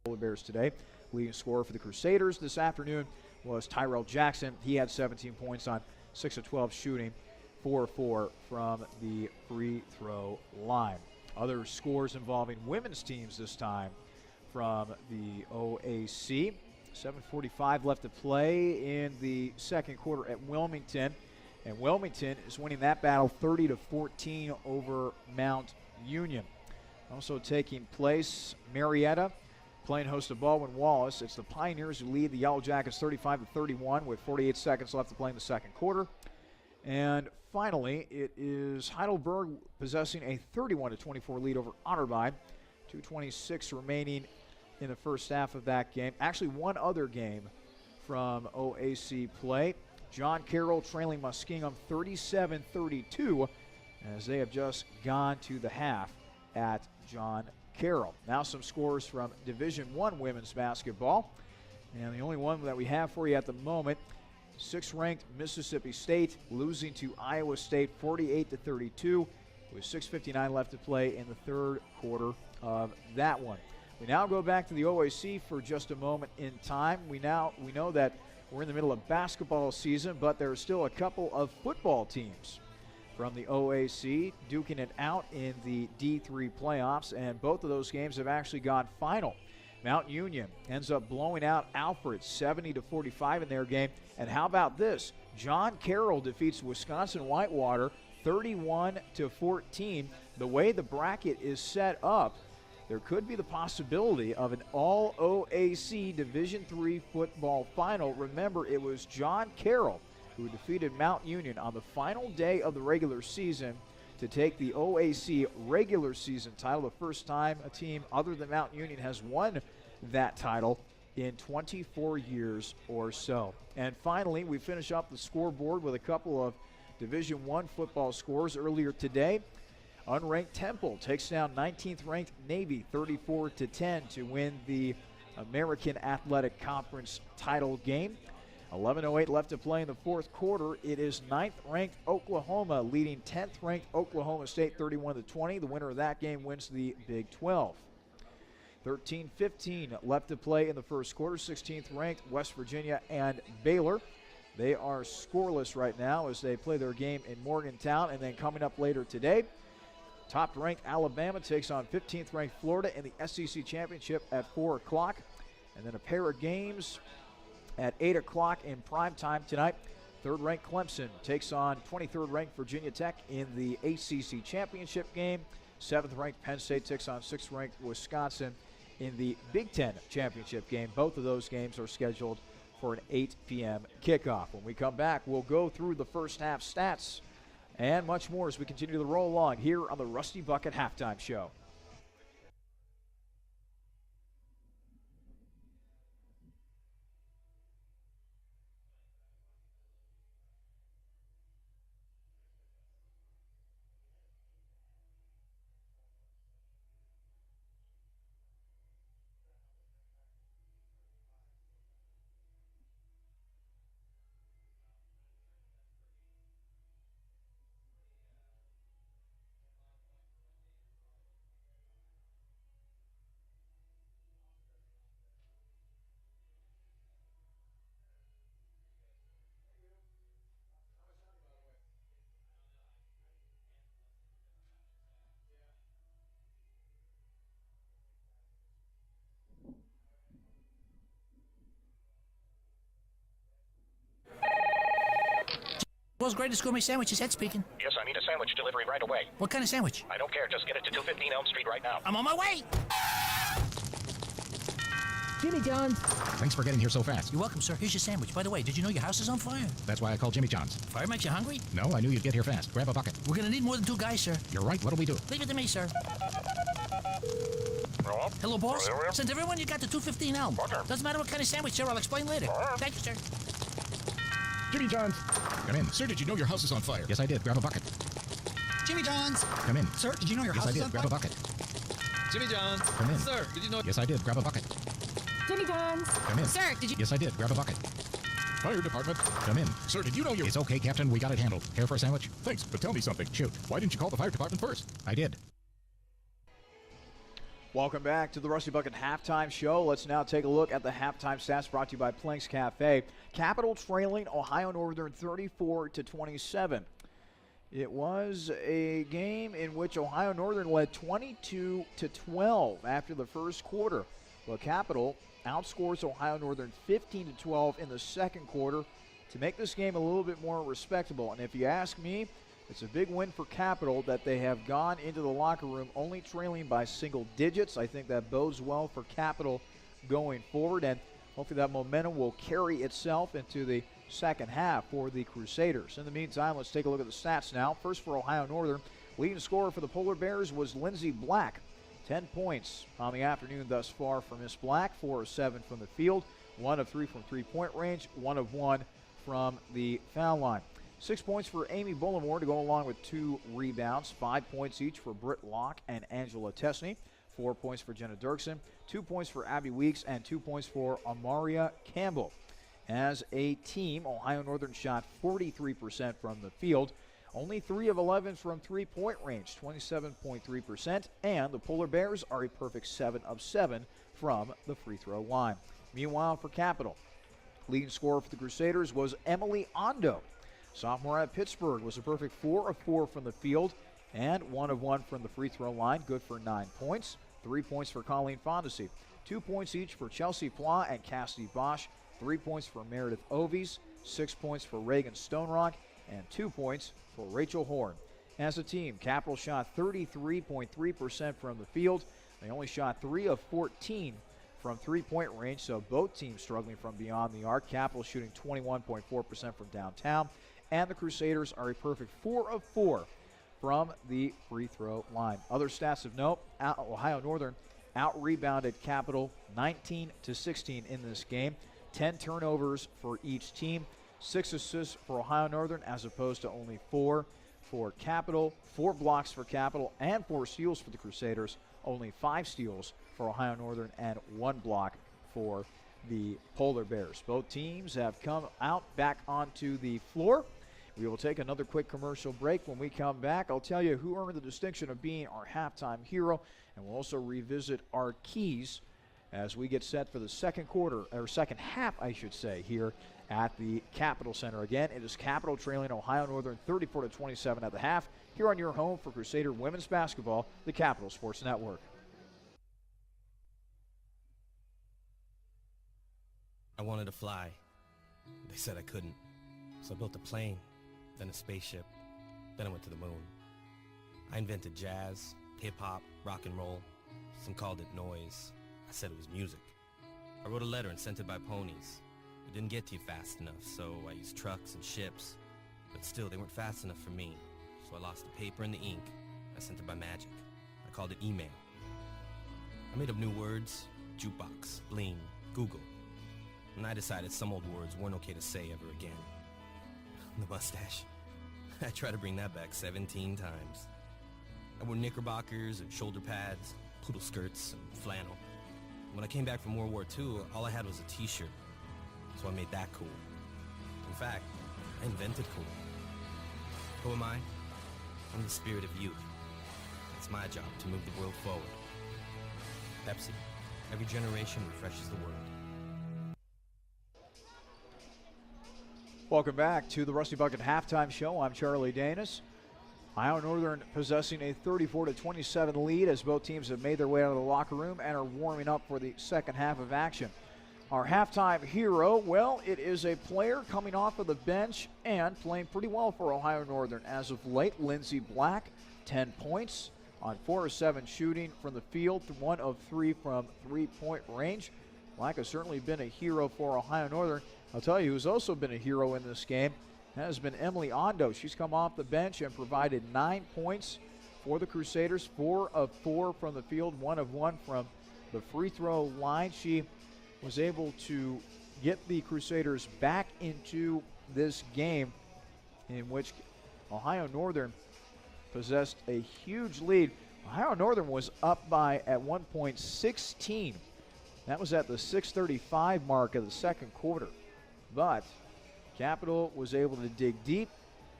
Polar Bears today. Leading scorer for the Crusaders this afternoon was Tyrell Jackson. He had 17 points on 6 of 12 shooting, 4-4 from the free throw line. Other scores involving women's teams this time from the OAC. 7:45 left to play in the second quarter at Wilmington. And Wilmington is winning that battle 30-14 over Mount Union. Also taking place, Marietta playing host to Baldwin-Wallace. It's the Pioneers who lead the Yellow Jackets 35-31 with 48 seconds left to play in the second quarter. And finally, it is Heidelberg possessing a 31-24 lead over Otterbein. 2:26 remaining in the first half of that game. Actually, one other game from OAC play. John Carroll trailing Muskingum 37-32 as they have just gone to the half at John Carroll. Now some scores from Division I women's basketball. And the only one that we have for you at the moment, 6th-ranked Mississippi State losing to Iowa State 48-32 with 6:59 left to play in the third quarter of that one. We now go back to the OAC for just a moment in time. We know that we're in the middle of basketball season, but there are still a couple of football teams from the OAC duking it out in the D3 playoffs, and both of those games have actually gone final. Mount Union ends up blowing out Alfred 70-45 in their game. And how about this? John Carroll defeats Wisconsin Whitewater 31-14. The way the bracket is set up, there could be the possibility of an all-OAC Division III football final. Remember, it was John Carroll who defeated Mount Union on the final day of the regular season to take the OAC regular season title, the first time a team other than Mount Union has won that title in 24 years or so. And finally, we finish up the scoreboard with a couple of Division I football scores earlier today. Unranked Temple takes down 19th-ranked Navy 34-10 to win the American Athletic Conference title game. 11:08 left to play in the fourth quarter. It is 9th-ranked Oklahoma leading 10th-ranked Oklahoma State 31-20. The winner of that game wins the Big 12. 13:15 left to play in the first quarter. 16th-ranked West Virginia and Baylor. They are scoreless right now as they play their game in Morgantown. And then coming up later today, top-ranked Alabama takes on 15th-ranked Florida in the SEC Championship at 4 o'clock. And then a pair of games at 8 o'clock in prime time tonight. 3rd-ranked Clemson takes on 23rd-ranked Virginia Tech in the ACC Championship game. 7th-ranked Penn State takes on 6th-ranked Wisconsin in the Big Ten Championship game. Both of those games are scheduled for an 8 p.m. kickoff. When we come back, we'll go through the first half stats and much more as we continue to roll along here on the Rusty Bucket Halftime Show. World's greatest gourmet sandwiches, Ed speaking. Yes, I need a sandwich delivery right away. What kind of sandwich? I don't care. Just get it to 215 Elm Street right now. I'm on my way. Jimmy John's. Thanks for getting here so fast. You're welcome, sir. Here's your sandwich. By the way, did you know your house is on fire? That's why I called Jimmy John's. Fire makes you hungry? No, I knew you'd get here fast. Grab a bucket. We're gonna need more than 2 guys, sir. You're right. What'll we do? Leave it to me, sir. Hello, boss. Send everyone you got to 215 Elm. Doesn't matter what kind of sandwich, sir. I'll explain later. Thank you, sir. Jimmy John's. Come in. Sir, did you know your house is on fire? Yes, I did. Grab a bucket. Jimmy John's. Come in. Sir, did you know your Yes, house I is did. on Grab a fire? bucket. Jimmy John's. Come in. Sir, did you know... Yes, I did. Grab a bucket. Jimmy John's. Come in. Sir, did you... Yes, I did. Grab a bucket. Fire department. Come in. Sir, did you know It's okay, Captain. We got it handled. Care for a sandwich? Thanks, but tell me something. Shoot. Why didn't you call the fire department first? I did. Welcome back to the Rusty Bucket Halftime Show. Let's now take a look at the halftime stats brought to you by Planks Cafe. Capital trailing Ohio Northern 34-27. It was a game in which Ohio Northern led 22-12 after the first quarter. But Capital outscores Ohio Northern 15-12 in the second quarter to make this game a little bit more respectable. And if you ask me, it's a big win for Capital that they have gone into the locker room only trailing by single digits. I think that bodes well for Capital going forward, and hopefully that momentum will carry itself into the second half for the Crusaders. In the meantime, let's take a look at the stats now. First for Ohio Northern, leading scorer for the Polar Bears was Lindsey Black. 10 points on the afternoon thus far for Miss Black, 4 of 7 from the field, 1 of 3 from three-point range, 1 of 1 from the foul line. 6 points for Amy Bullimore to go along with 2 rebounds, 5 points each for Britt Locke and Angela Tesney, 4 points for Jenna Dirksen, 2 points for Abby Weeks, and 2 points for Amaria Campbell. As a team, Ohio Northern shot 43% from the field, only 3 of 11 from three-point range, 27.3%, and the Polar Bears are a perfect 7 of 7 from the free throw line. Meanwhile, for Capital, leading scorer for the Crusaders was Emily Ondo. Sophomore out of Pittsburgh was a perfect 4 of 4 from the field and 1 of 1 from the free throw line, good for 9 points. 3 points for Colleen Fondesi, 2 points each for Chelsea Pla and Cassidy Bosch, 3 points for Meredith Ovies, 6 points for Reagan Stonerock, and 2 points for Rachel Horn. As a team, Capital shot 33.3% from the field. They only shot 3 of 14 from three-point range, so both teams struggling from beyond the arc. Capital shooting 21.4% from downtown, and the Crusaders are a perfect 4 of 4 from the free throw line. Other stats of note, Ohio Northern out-rebounded Capital 19-16 in this game. 10 turnovers for each team, 6 assists for Ohio Northern as opposed to only 4 for Capital, 4 blocks for Capital, and 4 steals for the Crusaders. Only 5 steals for Ohio Northern and 1 block for the Polar Bears. Both teams have come out back onto the floor. We will take another quick commercial break. When we come back, I'll tell you who earned the distinction of being our halftime hero, and we'll also revisit our keys as we get set for the second half, I should say, here at the Capitol Center. Again, it is Capital trailing Ohio Northern 34-27 at the half, here on your home for Crusader women's basketball, the Capital Sports Network. I wanted to fly. They said I couldn't. So I built a plane, then a spaceship, then I went to the moon. I invented jazz, hip-hop, rock and roll. Some called it noise. I said it was music. I wrote a letter and sent it by ponies. It didn't get to you fast enough, so I used trucks and ships. But still, they weren't fast enough for me. So I lost the paper and the ink. I sent it by magic. I called it email. I made up new words: jukebox, bling, Google. And I decided some old words weren't okay to say ever again. The mustache. I tried to bring that back 17 times. I wore knickerbockers and shoulder pads, poodle skirts and flannel. When I came back from World War II, all I had was a t-shirt. So I made that cool. In fact, I invented cool. Who am I? I'm the spirit of youth. It's my job to move the world forward. Pepsi. Every generation refreshes the world. Welcome back to the Rusty Bucket Halftime Show. I'm Charlie Danis. Ohio Northern possessing a 34-27 lead as both teams have made their way out of the locker room and are warming up for the second half of action. Our halftime hero, well, it is a player coming off of the bench and playing pretty well for Ohio Northern as of late. Lindsey Black, 10 points on 4 of 7 shooting from the field, 1 of 3 from three-point range. Black has certainly been a hero for Ohio Northern. I'll tell you who's also been a hero in this game has been Emily Ondo. She's come off the bench and provided 9 points for the Crusaders, 4 of 4 from the field, 1 of 1 from the free throw line. She was able to get the Crusaders back into this game in which Ohio Northern possessed a huge lead. Ohio Northern was up by, at one point, 16. That was at the 6:35 mark of the second quarter. But Capital was able to dig deep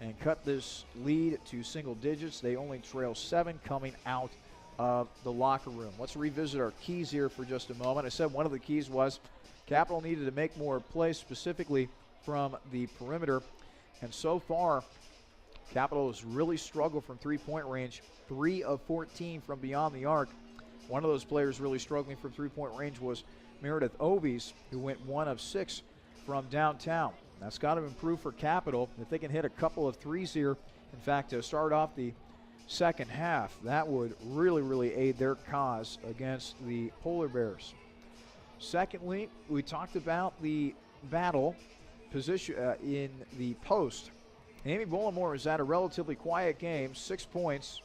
and cut this lead to single digits. They only trail 7 coming out of the locker room. Let's revisit our keys here for just a moment. I said one of the keys was Capital needed to make more plays, specifically from the perimeter. And so far, Capital has really struggled from three-point range, 3 of 14 from beyond the arc. One of those players really struggling from three-point range was Meredith Ovies, who went 1 of 6 from downtown. That's got to improve for Capital. If they can hit a couple of threes here, in fact, to start off the second half, that would really, really aid their cause against the Polar Bears. Secondly, we talked about the battle position in the post. Amy Bullimore has had a relatively quiet game, 6 points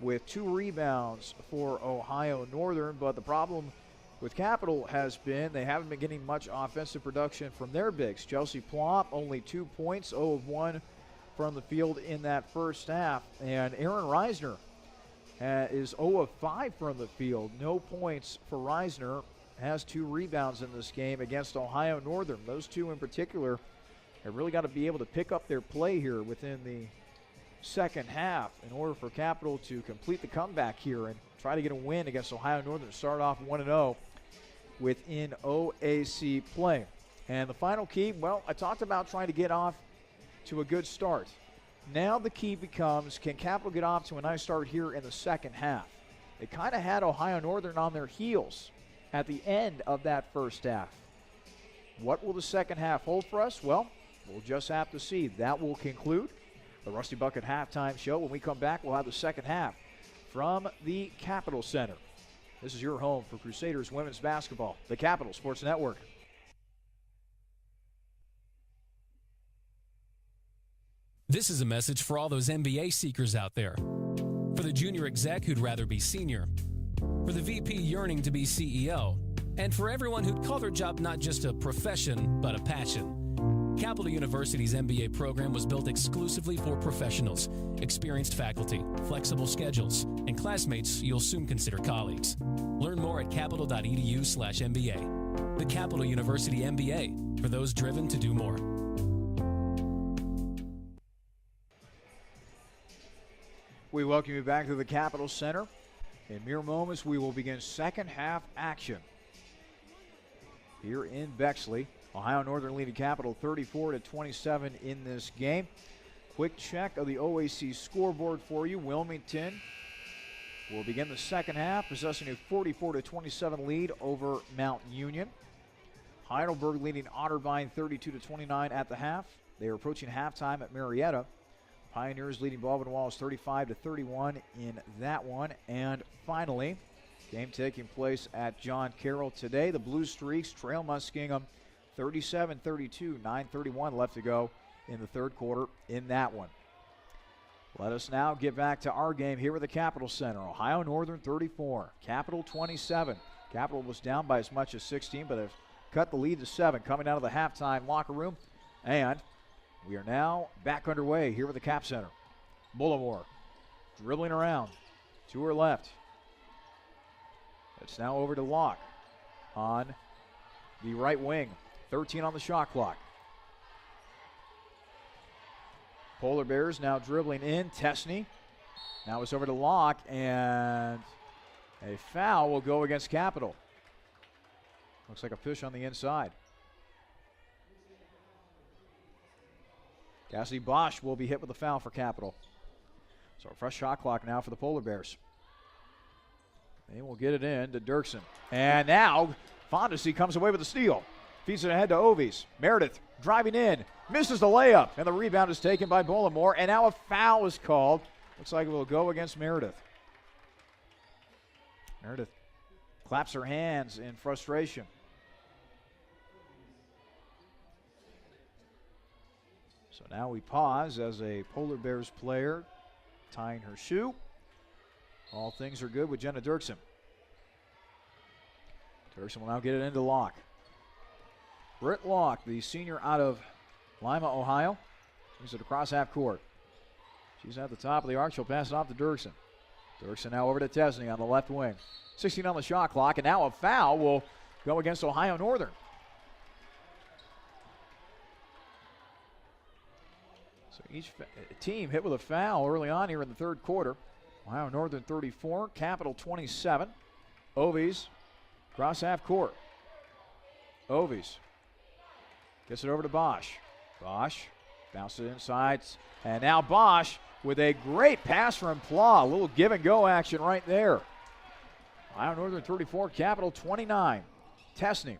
with 2 rebounds for Ohio Northern, but the problem with Capital has been they haven't been getting much offensive production from their bigs. Chelsea Plop, only 2 points, 0 of 1 from the field in that first half. And Aaron Reisner is 0 of 5 from the field. No points for Reisner. Has 2 rebounds in this game against Ohio Northern. Those two in particular have really got to be able to pick up their play here within the second half in order for Capital to complete the comeback here and try to get a win against Ohio Northern, start off 1-0 within OAC play. And the final key, well, I talked about trying to get off to a good start. Now the key becomes, can Capital get off to a nice start here in the second half? They kind of had Ohio Northern on their heels at the end of that first half. What will the second half hold for us? Well, we'll just have to see. That will conclude the Rusty Bucket halftime show. When we come back, we'll have the second half from the Capitol Center. This is your home for Crusaders women's basketball, the Capital Sports Network. This is a message for all those MBA seekers out there. For the junior exec who'd rather be senior. For the VP yearning to be CEO. And for everyone who'd call their job not just a profession, but a passion. Capital University's MBA program was built exclusively for professionals, experienced faculty, flexible schedules, and classmates you'll soon consider colleagues. Learn more at capital.edu/MBA. The Capital University MBA, for those driven to do more. We welcome you back to the Capitol Center. In mere moments, we will begin second half action here in Bexley. Ohio Northern leading Capital 34-27 in this game. Quick check of the OAC scoreboard for you. Wilmington will begin the second half, possessing a 44-27 lead over Mount Union. Heidelberg leading Otterbein 32-29 at the half. They are approaching halftime at Marietta. Pioneers leading Baldwin Wallace 35-31 in that one. And finally, game taking place at John Carroll today. The Blue Streaks trail Muskingum 37-32, 9:31 left to go in the third quarter in that one. Let us now get back to our game here at the Capitol Center. Ohio Northern 34, Capital 27. Capital was down by as much as 16, but have cut the lead to 7 coming out of the halftime locker room. And we are now back underway here at the Cap Center. Bullimore dribbling around to her left. It's now over to Locke on the right wing. 13 on the shot clock. Polar Bears now dribbling in. Tesney. Now it's over to Locke, and a foul will go against Capital. Looks like a push on the inside. Cassidy Bosch will be hit with a foul for Capital. So a fresh shot clock now for the Polar Bears. They will get it in to Dirksen. And now Fondesi comes away with a steal. Feeds it ahead to Ovies. Meredith driving in. Misses the layup. And the rebound is taken by Bullimore. And now a foul is called. Looks like it will go against Meredith. Meredith claps her hands in frustration. So now we pause as a Polar Bears player tying her shoe. All things are good with Jenna Dirksen. Dirksen will now get it into Locke. Britt Locke, the senior out of Lima, Ohio. Moves it across half court. She's at the top of the arc. She'll pass it off to Dirksen. Dirksen now over to Tesney on the left wing. 16 on the shot clock, and now a foul will go against Ohio Northern. So each team hit with a foul early on here in the third quarter. Ohio Northern 34, Capital 27. Ovies cross half court. Ovies gets it over to Bosch. Bosch bounces it inside. And now Bosch with a great pass from Pla. A little give and go action right there. Ohio Northern 34, Capital 29. Tesney.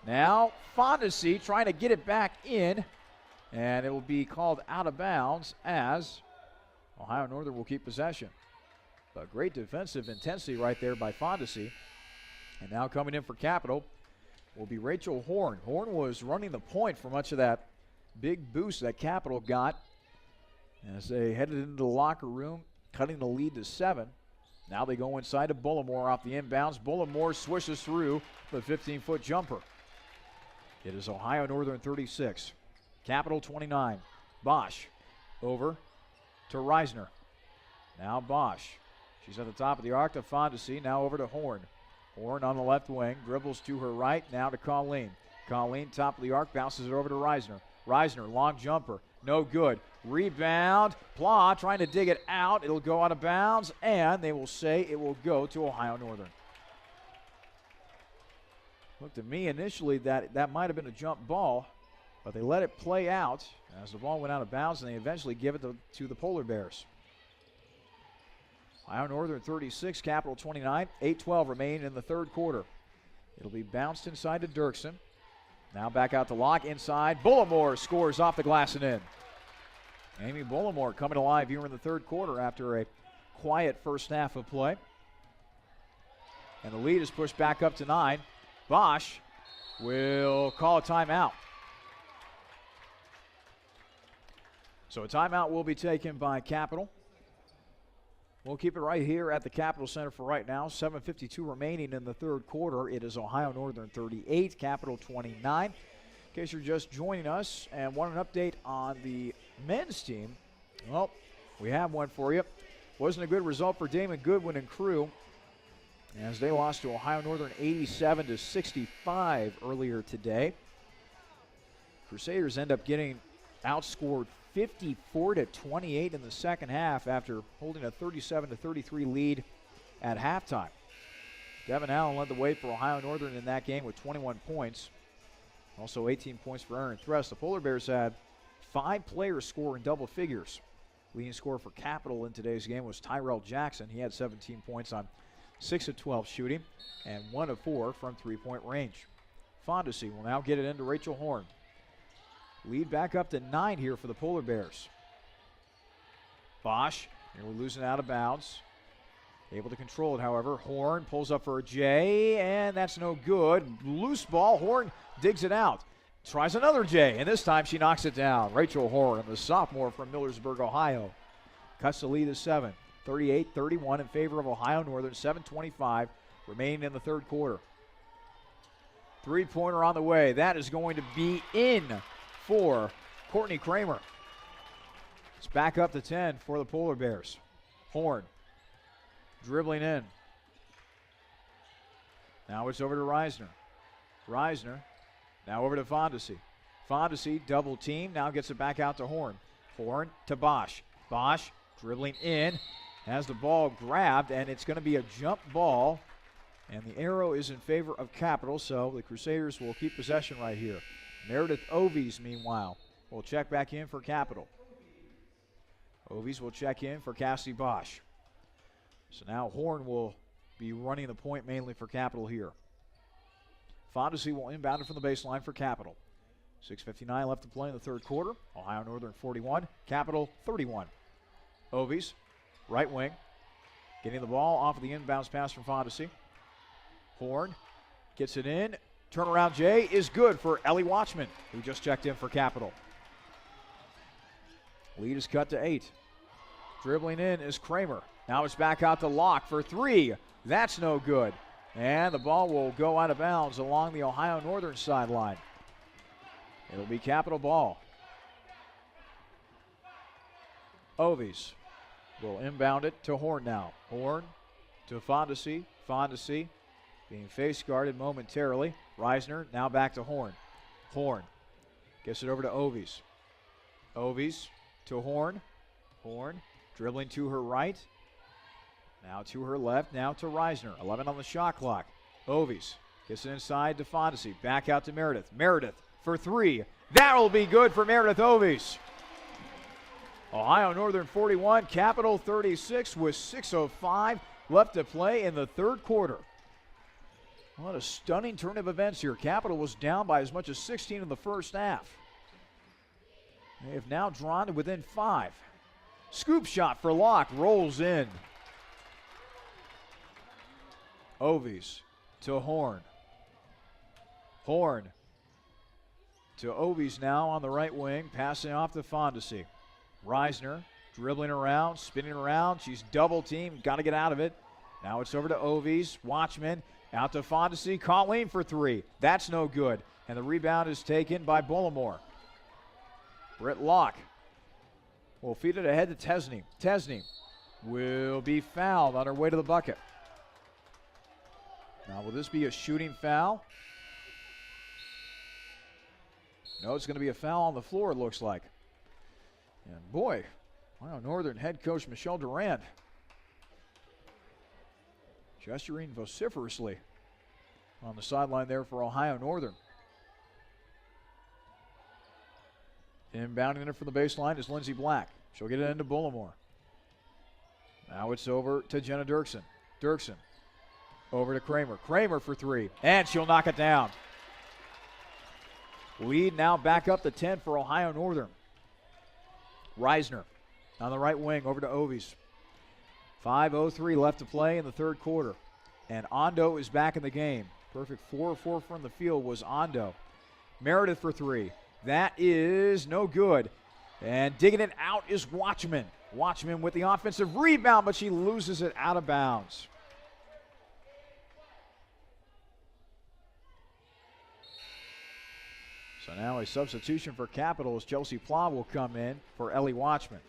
Now Fondesi trying to get it back in. And it will be called out of bounds as Ohio Northern will keep possession. But great defensive intensity right there by Fondesi. And now coming in for Capital will be Rachel Horn. Horn was running the point for much of that big boost that Capital got as they headed into the locker room, cutting the lead to 7. Now they go inside to Bullimore off the inbounds. Bullimore swishes through the 15-foot jumper. It is Ohio Northern 36, Capital 29. Bosch over to Reisner. Now Bosch. She's at the top of the arc to Fondesi. Now over to Horn. Horn on the left wing, dribbles to her right, now to Colleen. Colleen, top of the arc, bounces it over to Reisner. Reisner, long jumper, no good. Rebound, Pla trying to dig it out. It'll go out of bounds, and they will say it will go to Ohio Northern. Looked to me initially that might have been a jump ball, but they let it play out as the ball went out of bounds, and they eventually give it to the Polar Bears. Ohio Northern 36, Capital 29, 8-12 remaining in the third quarter. It'll be bounced inside to Dirksen. Now back out to Locke inside. Bullimore scores off the glass and in. Amy Bullimore coming alive here in the third quarter after a quiet first half of play. And the lead is pushed back up to 9. Bosch will call a timeout. So a timeout will be taken by Capital. We'll keep it right here at the Capital Center for right now. 7:52 remaining in the third quarter. It is Ohio Northern 38, Capital 29. In case you're just joining us and want an update on the men's team, well, we have one for you. Wasn't a good result for Damon Goodwin and crew as they lost to Ohio Northern 87-65 earlier today. Crusaders end up getting outscored 54-28 in the second half after holding a 37-33 lead at halftime. Devin Allen led the way for Ohio Northern in that game with 21 points. Also 18 points for Aaron Thress. The Polar Bears had 5 players score in double figures. Leading scorer for Capital in today's game was Tyrell Jackson. He had 17 points on 6 of 12 shooting and 1 of 4 from three-point range. Fondesi will now get it into Rachel Horn. Lead back up to 9 here for the Polar Bears. Bosch nearly losing out of bounds. Able to control it, however. Horn pulls up for a J, and that's no good. Loose ball. Horn digs it out. Tries another J, and this time she knocks it down. Rachel Horn, the sophomore from Millersburg, Ohio, cuts the lead to 7. 38-31 in favor of Ohio Northern. 7:25 remaining in the third quarter. Three-pointer on the way. That is going to be in for Courtney Kramer. It's back up to 10 for the Polar Bears. Horn dribbling in. Now it's over to Reisner. Reisner now over to Fondesi. Fondesi double team, now gets it back out to Horn. Horn to Bosch. Bosch dribbling in, has the ball grabbed, and it's going to be a jump ball. And the arrow is in favor of Capital, so the Crusaders will keep possession right here. Meredith Ovies, meanwhile, will check back in for Capital. Ovies will check in for Cassie Bosch. So now Horn will be running the point mainly for Capital here. Fondesi will inbound it from the baseline for Capital. 6:59 left to play in the third quarter. Ohio Northern 41, Capital 31. Ovies, right wing, getting the ball off of the inbounds pass from Fondesi. Horn gets it in. Turnaround J is good for Ellie Watchman, who just checked in for Capital. Lead is cut to 8. Dribbling in is Kramer. Now it's back out to Locke for 3. That's no good. And the ball will go out of bounds along the Ohio Northern sideline. It'll be Capital ball. Ovies will inbound it to Horn now. Horn to Fondesi. Fondesi being face guarded momentarily. Reisner now back to Horn. Horn gets it over to Ovies. Ovies to Horn. Horn dribbling to her right. Now to her left, now to Reisner. 11 on the shot clock. Ovies gets it inside to Fondesi. Back out to Meredith. Meredith for three. That'll be good for Meredith Ovies. Ohio Northern 41, Capital 36 with 6:05 left to play in the third quarter. What a stunning turn of events here. Capital was down by as much as 16 in the first half. They have now drawn to within 5. Scoop shot for Locke, rolls in. Ovies to Horn. Horn to Ovies now on the right wing, passing off to Fondesi. Reisner dribbling around, spinning around. She's double teamed, got to get out of it. Now it's over to Ovies. Watchman out to Fondesi. Colleen for three. That's no good. And the rebound is taken by Bullimore. Britt Locke will feed it ahead to Tesney. Tesney will be fouled on her way to the bucket. Now, will this be a shooting foul? No, it's going to be a foul on the floor, it looks like. And boy, Ohio Northern head coach Michelle Durant gesturing vociferously on the sideline there for Ohio Northern. Inbounding it from the baseline is Lindsey Black. She'll get it into Bullimore. Now it's over to Jenna Dirksen. Dirksen over to Kramer. Kramer for three, and she'll knock it down. Lead now back up to 10 for Ohio Northern. Reisner on the right wing over to Ovies. 5:03 left to play in the third quarter. And Ondo is back in the game. Perfect 4-4 from the field was Ondo. Meredith for three. That is no good. And digging it out is Watchman. Watchman with the offensive rebound, but she loses it out of bounds. So now a substitution for Capital as Chelsea Plah will come in for Ellie Watchman.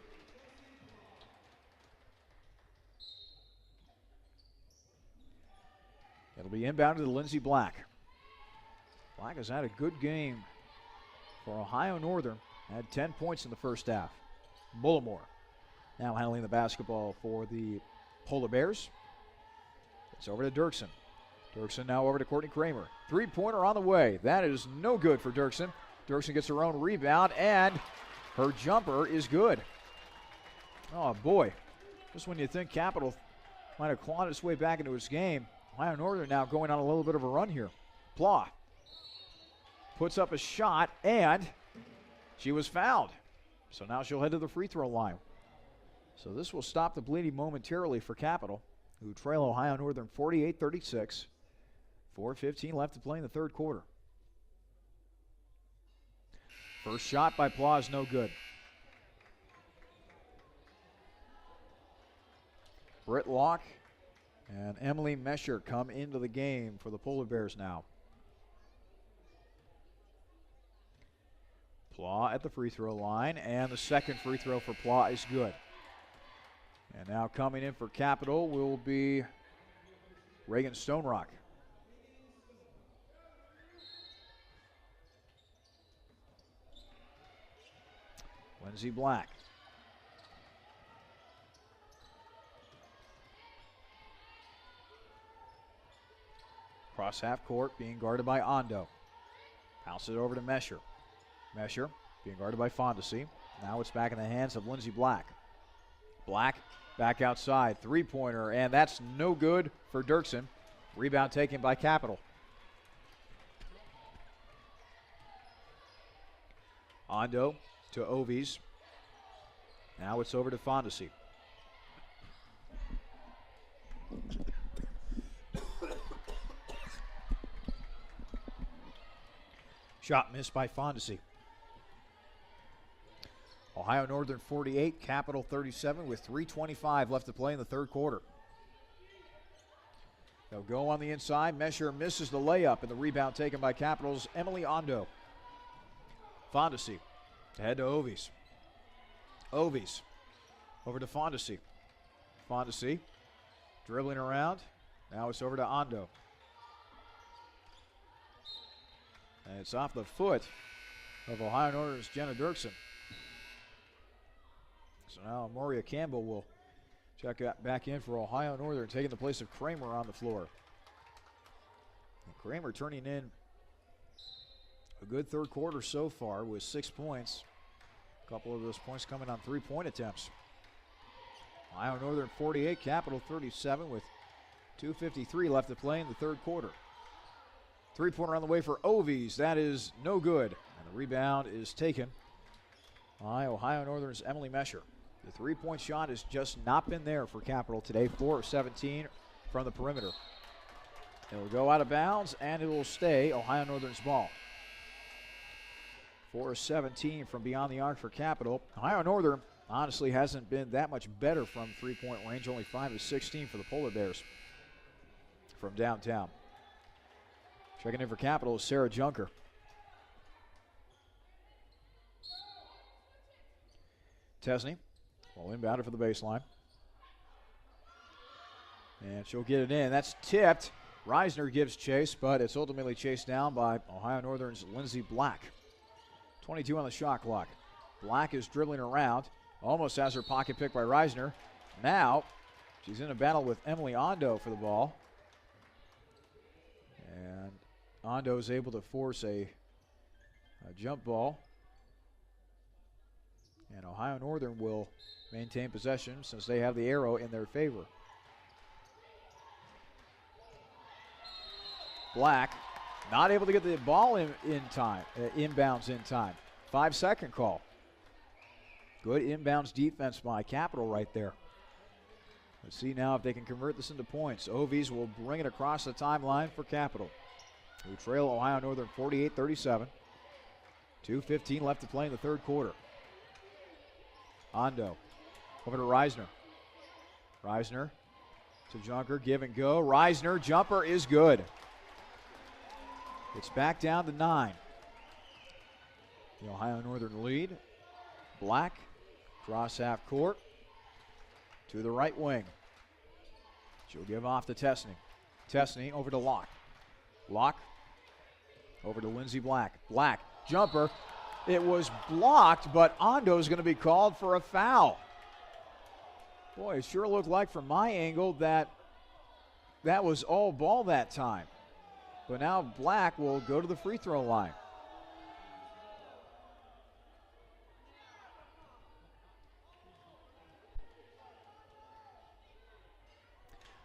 It'll be inbounded to Lindsey Black. Black has had a good game for Ohio Northern. Had 10 points in the first half. Bullimore now handling the basketball for the Polar Bears. It's over to Dirksen. Dirksen now over to Courtney Kramer. Three-pointer on the way. That is no good for Dirksen. Dirksen gets her own rebound, and her jumper is good. Oh, boy. Just when you think Capital might have clawed its way back into its game, Ohio Northern now going on a little bit of a run here. Plah puts up a shot, and she was fouled. So now she'll head to the free throw line. So this will stop the bleeding momentarily for Capital, who trail Ohio Northern 48-36. 4:15 left to play in the third quarter. First shot by Plah is no good. Britt Locke and Emily Mesher come into the game for the Polar Bears now. Plah at the free throw line, and the second free throw for Plah is good. And now coming in for Capital will be Reagan Stonerock. Lindsey Black. Cross half court, being guarded by Ondo. Bounces it over to Mesher. Mesher being guarded by Fondesi. Now it's back in the hands of Lindsey Black. Black back outside. Three-pointer, and that's no good for Dirksen. Rebound taken by Capital. Ondo to Ovies. Now it's over to Fondesi. Shot missed by Fondesi. Ohio Northern 48, Capital 37 with 3:25 left to play in the third quarter. They'll go on the inside. Mesher misses the layup, and the rebound taken by Capital's Emily Ondo. Fondesi to head to Ovies. Ovies over to Fondesi. Fondesi dribbling around. Now it's over to Ondo. And it's off the foot of Ohio Northern's Jenna Dirksen. So now Moria Campbell will Check back in for Ohio Northern, taking the place of Kramer on the floor. And Kramer turning in a good third quarter so far with 6 points. A couple of those points coming on three-point attempts. Ohio Northern 48, Capital 37 with 2:53 left to play in the third quarter. Three-pointer on the way for Ovies. That is no good. And the rebound is taken by Ohio Northern's Emily Mesher. The three-point shot has just not been there for Capital today. 4 of 17 from the perimeter. It will go out of bounds, and it will stay Ohio Northern's ball. 4 of 17 from beyond the arc for Capital. Ohio Northern honestly hasn't been that much better from three-point range. Only 5 of 16 for the Polar Bears from downtown. Checking in for Capital is Sarah Junker. Tesney will inbound it for the baseline. And she'll get it in. That's tipped. Reisner gives chase, but it's ultimately chased down by Ohio Northern's Lindsey Black. 22 on the shot clock. Black is dribbling around. Almost has her pocket picked by Reisner. Now she's in a battle with Emily Ondo for the ball. And Ondo is able to force a jump ball. And Ohio Northern will maintain possession since they have the arrow in their favor. Black not able to get the ball in time, inbounds in time. 5-second call. Good inbounds defense by Capital right there. Let's see now if they can convert this into points. Ovies will bring it across the timeline for Capital, who trail Ohio Northern 48-37. 2:15 left to play in the third quarter. Ondo over to Reisner. Reisner to Junker, give and go. Reisner, jumper is good. It's back down to 9. The Ohio Northern lead. Black, cross half court, to the right wing. She'll give off to Tesney. Tesney over to Locke. Locke over to Lindsey Black. Black, jumper. It was blocked, but Ondo's going to be called for a foul. Boy, it sure looked like from my angle that was all ball that time. But now Black will go to the free throw line.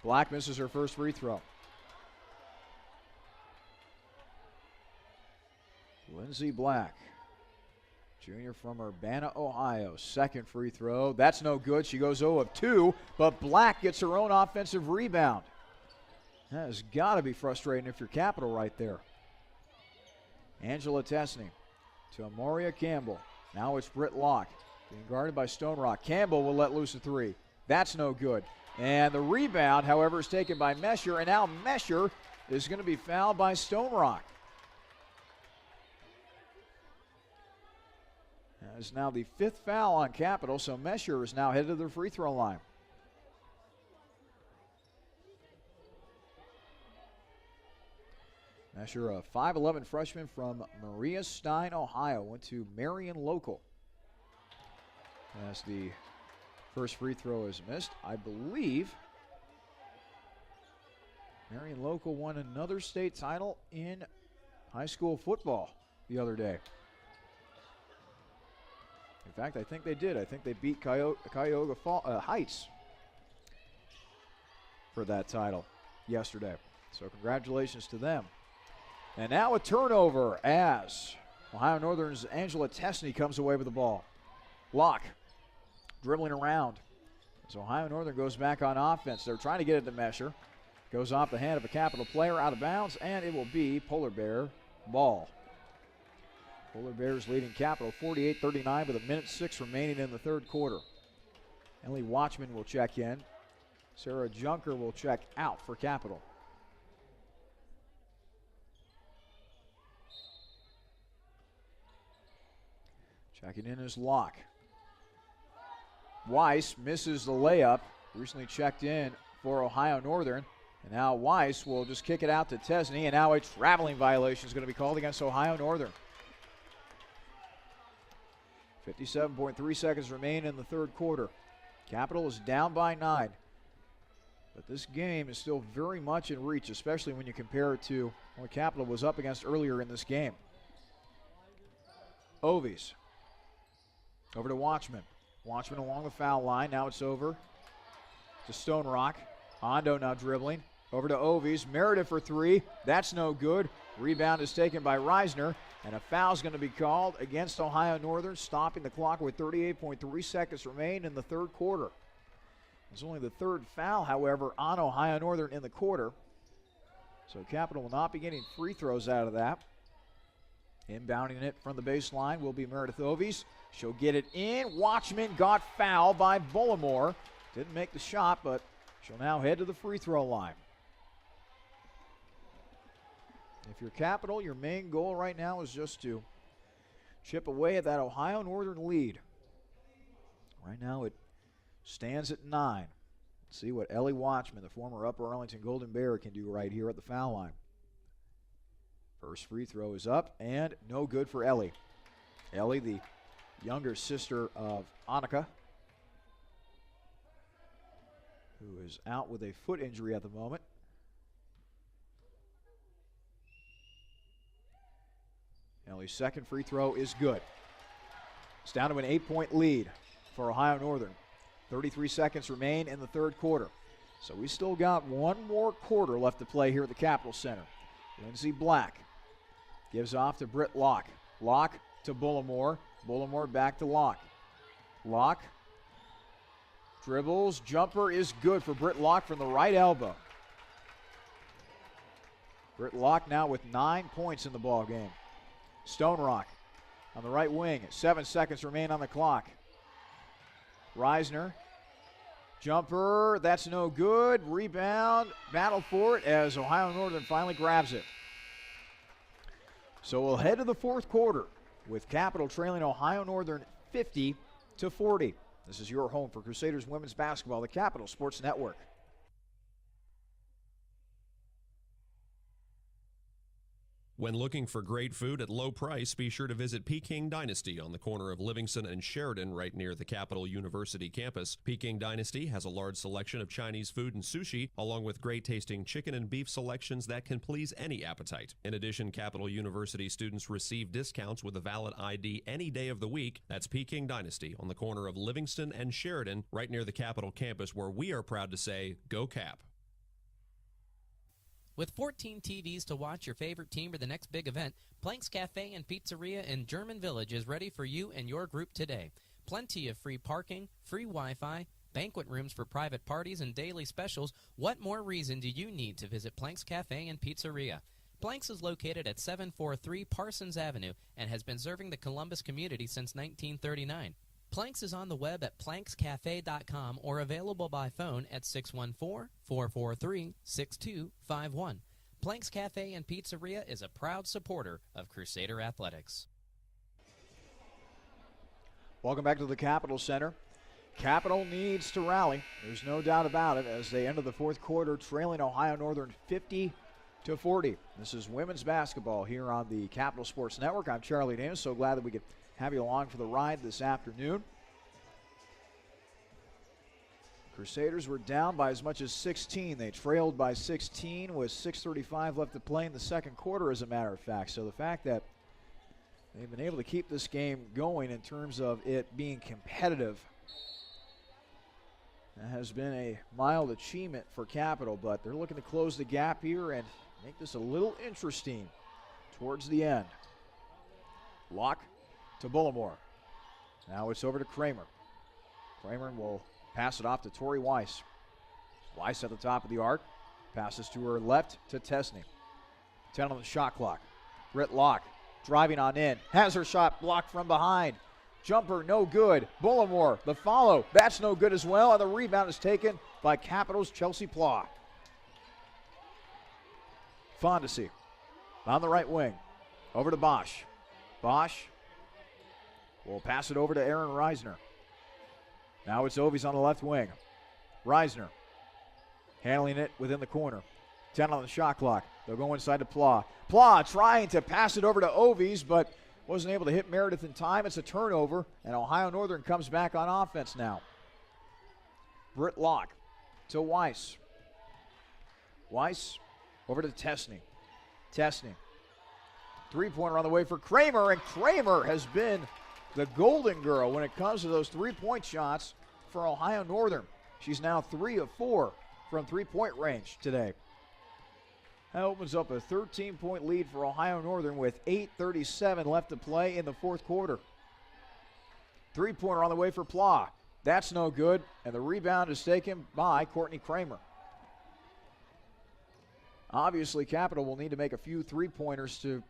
Black misses her first free throw. Lindsey Black, junior from Urbana, Ohio. Second free throw. That's no good. She goes 0 of 2, but Black gets her own offensive rebound. That has got to be frustrating if you're Capital right there. Angela Tesney to Amoria Campbell. Now it's Britt Locke being guarded by Stone Rock. Campbell will let loose a three. That's no good. And the rebound, however, is taken by Mesher, and now Mesher is going to be fouled by Stone Rock. That is now the 5th foul on Capital, so Mesher is now headed to the free throw line. Mesher, a 5'11 freshman from Maria Stein, Ohio, went to Marion Local. As the first free throw is missed, I believe Marion Local won another state title in high school football the other day. In fact, I think they did. I think they beat Cuyahoga Heights for that title yesterday. So congratulations to them. And now a turnover as Ohio Northern's Angela Tesney comes away with the ball. Locke dribbling around as Ohio Northern goes back on offense. They're trying to get it to Mesher. Goes off the hand of a Capital player, out of bounds, and it will be Polar Bear ball. Polar Bears leading Capital 48-39 with 1:06 remaining in the third quarter. Ellie Watchman will check in. Sarah Junker will check out for Capital. Checking in is Locke. Weiss misses the layup. Recently checked in for Ohio Northern. And now Weiss will just kick it out to Tesney. And now a traveling violation is going to be called against Ohio Northern. 57.3 seconds remain in the third quarter. Capital is down by 9. But this game is still very much in reach, especially when you compare it to what Capital was up against earlier in this game. Ovies. Over to Watchman. Watchman along the foul line. Now it's over to Stone Rock. Hondo now dribbling. Over to Ovies. Meredith for 3. That's no good. Rebound is taken by Reisner. And a foul's going to be called against Ohio Northern, stopping the clock with 38.3 seconds remain in the third quarter. It's only the third foul, however, on Ohio Northern in the quarter. So Capital will not be getting free throws out of that. Inbounding it from the baseline will be Meredith Ovies. She'll get it in. Watchman got fouled by Bullimore. Didn't make the shot, but she'll now head to the free throw line. If you're Capital, your main goal right now is just to chip away at that Ohio Northern lead. Right now it stands at 9. Let's see what Ellie Watchman, the former Upper Arlington Golden Bear, can do right here at the foul line. First free throw is up and no good for Ellie. Ellie, the younger sister of Annika, who is out with a foot injury at the moment. Ellie's second free throw is good. It's down to an 8-point lead for Ohio Northern. 33 seconds remain in the third quarter. So we still got one more quarter left to play here at the Capitol Center. Lindsey Black gives off to Britt Locke. Locke to Bullimore. Bullimore back to Locke. Locke dribbles. Jumper is good for Britt Locke from the right elbow. Britt Locke now with 9 points in the ball game. Stone Rock on the right wing. 7 seconds remain on the clock. Reisner. Jumper. That's no good. Rebound. Battle for it as Ohio Northern finally grabs it. So we'll head to the fourth quarter with Capital trailing Ohio Northern 50-40. This is your home for Crusaders women's basketball, the Capital Sports Network. When looking for great food at low price, be sure to visit Peking Dynasty on the corner of Livingston and Sheridan right near the Capital University campus. Peking Dynasty has a large selection of Chinese food and sushi, along with great tasting chicken and beef selections that can please any appetite. In addition, Capital University students receive discounts with a valid ID any day of the week. That's Peking Dynasty on the corner of Livingston and Sheridan right near the Capital campus, where we are proud to say, go Cap. With 14 TVs to watch your favorite team or the next big event, Planks Cafe and Pizzeria in German Village is ready for you and your group today. Plenty of free parking, free Wi-Fi, banquet rooms for private parties, and daily specials. What more reason do you need to visit Planks Cafe and Pizzeria? Planks is located at 743 Parsons Avenue and has been serving the Columbus community since 1939. Planks is on the web at plankscafe.com or available by phone at 614-443-6251. Planks Cafe and Pizzeria is a proud supporter of Crusader Athletics. Welcome back to the Capital Center. Capital needs to rally. There's no doubt about it as they enter the fourth quarter trailing Ohio Northern 50-40. This is women's basketball here on the Capital Sports Network. I'm Charlie Danis. So glad that we could have you along for the ride this afternoon. Crusaders were down by as much as 16. They trailed by 16 with 6:35 left to play in the second quarter, as a matter of fact. So the fact that they've been able to keep this game going in terms of it being competitive has been a mild achievement for Capital, but they're looking to close the gap here and make this a little interesting towards the end. Locke to Bullimore. Now it's over to Kramer. Kramer will pass it off to Tori Weiss. Weiss at the top of the arc. Passes to her left to Tesney. 10 on the shot clock. Britt Locke driving on in. Has her shot blocked from behind. Jumper no good. Bullimore, the follow. That's no good as well. And the rebound is taken by Capital's Chelsea Plah. Fondesi on the right wing. Over to Bosch. Bosch will pass it over to Aaron Reisner. Now it's Ovies on the left wing. Reisner handling it within the corner. 10 on the shot clock. They'll go inside to Plah. Plah trying to pass it over to Ovies, but wasn't able to hit Meredith in time. It's a turnover, and Ohio Northern comes back on offense now. Britt Locke to Weiss. Weiss over to Tesney. Tesney. Three-pointer on the way for Kramer, and Kramer has been the golden girl when it comes to those three-point shots for Ohio Northern. She's now 3 of 4 from three-point range today. That opens up a 13-point lead for Ohio Northern with 8:37 left to play in the fourth quarter. Three-pointer on the way for Pla. That's no good, and the rebound is taken by Courtney Kramer. Obviously, Capital will need to make a few three-pointers to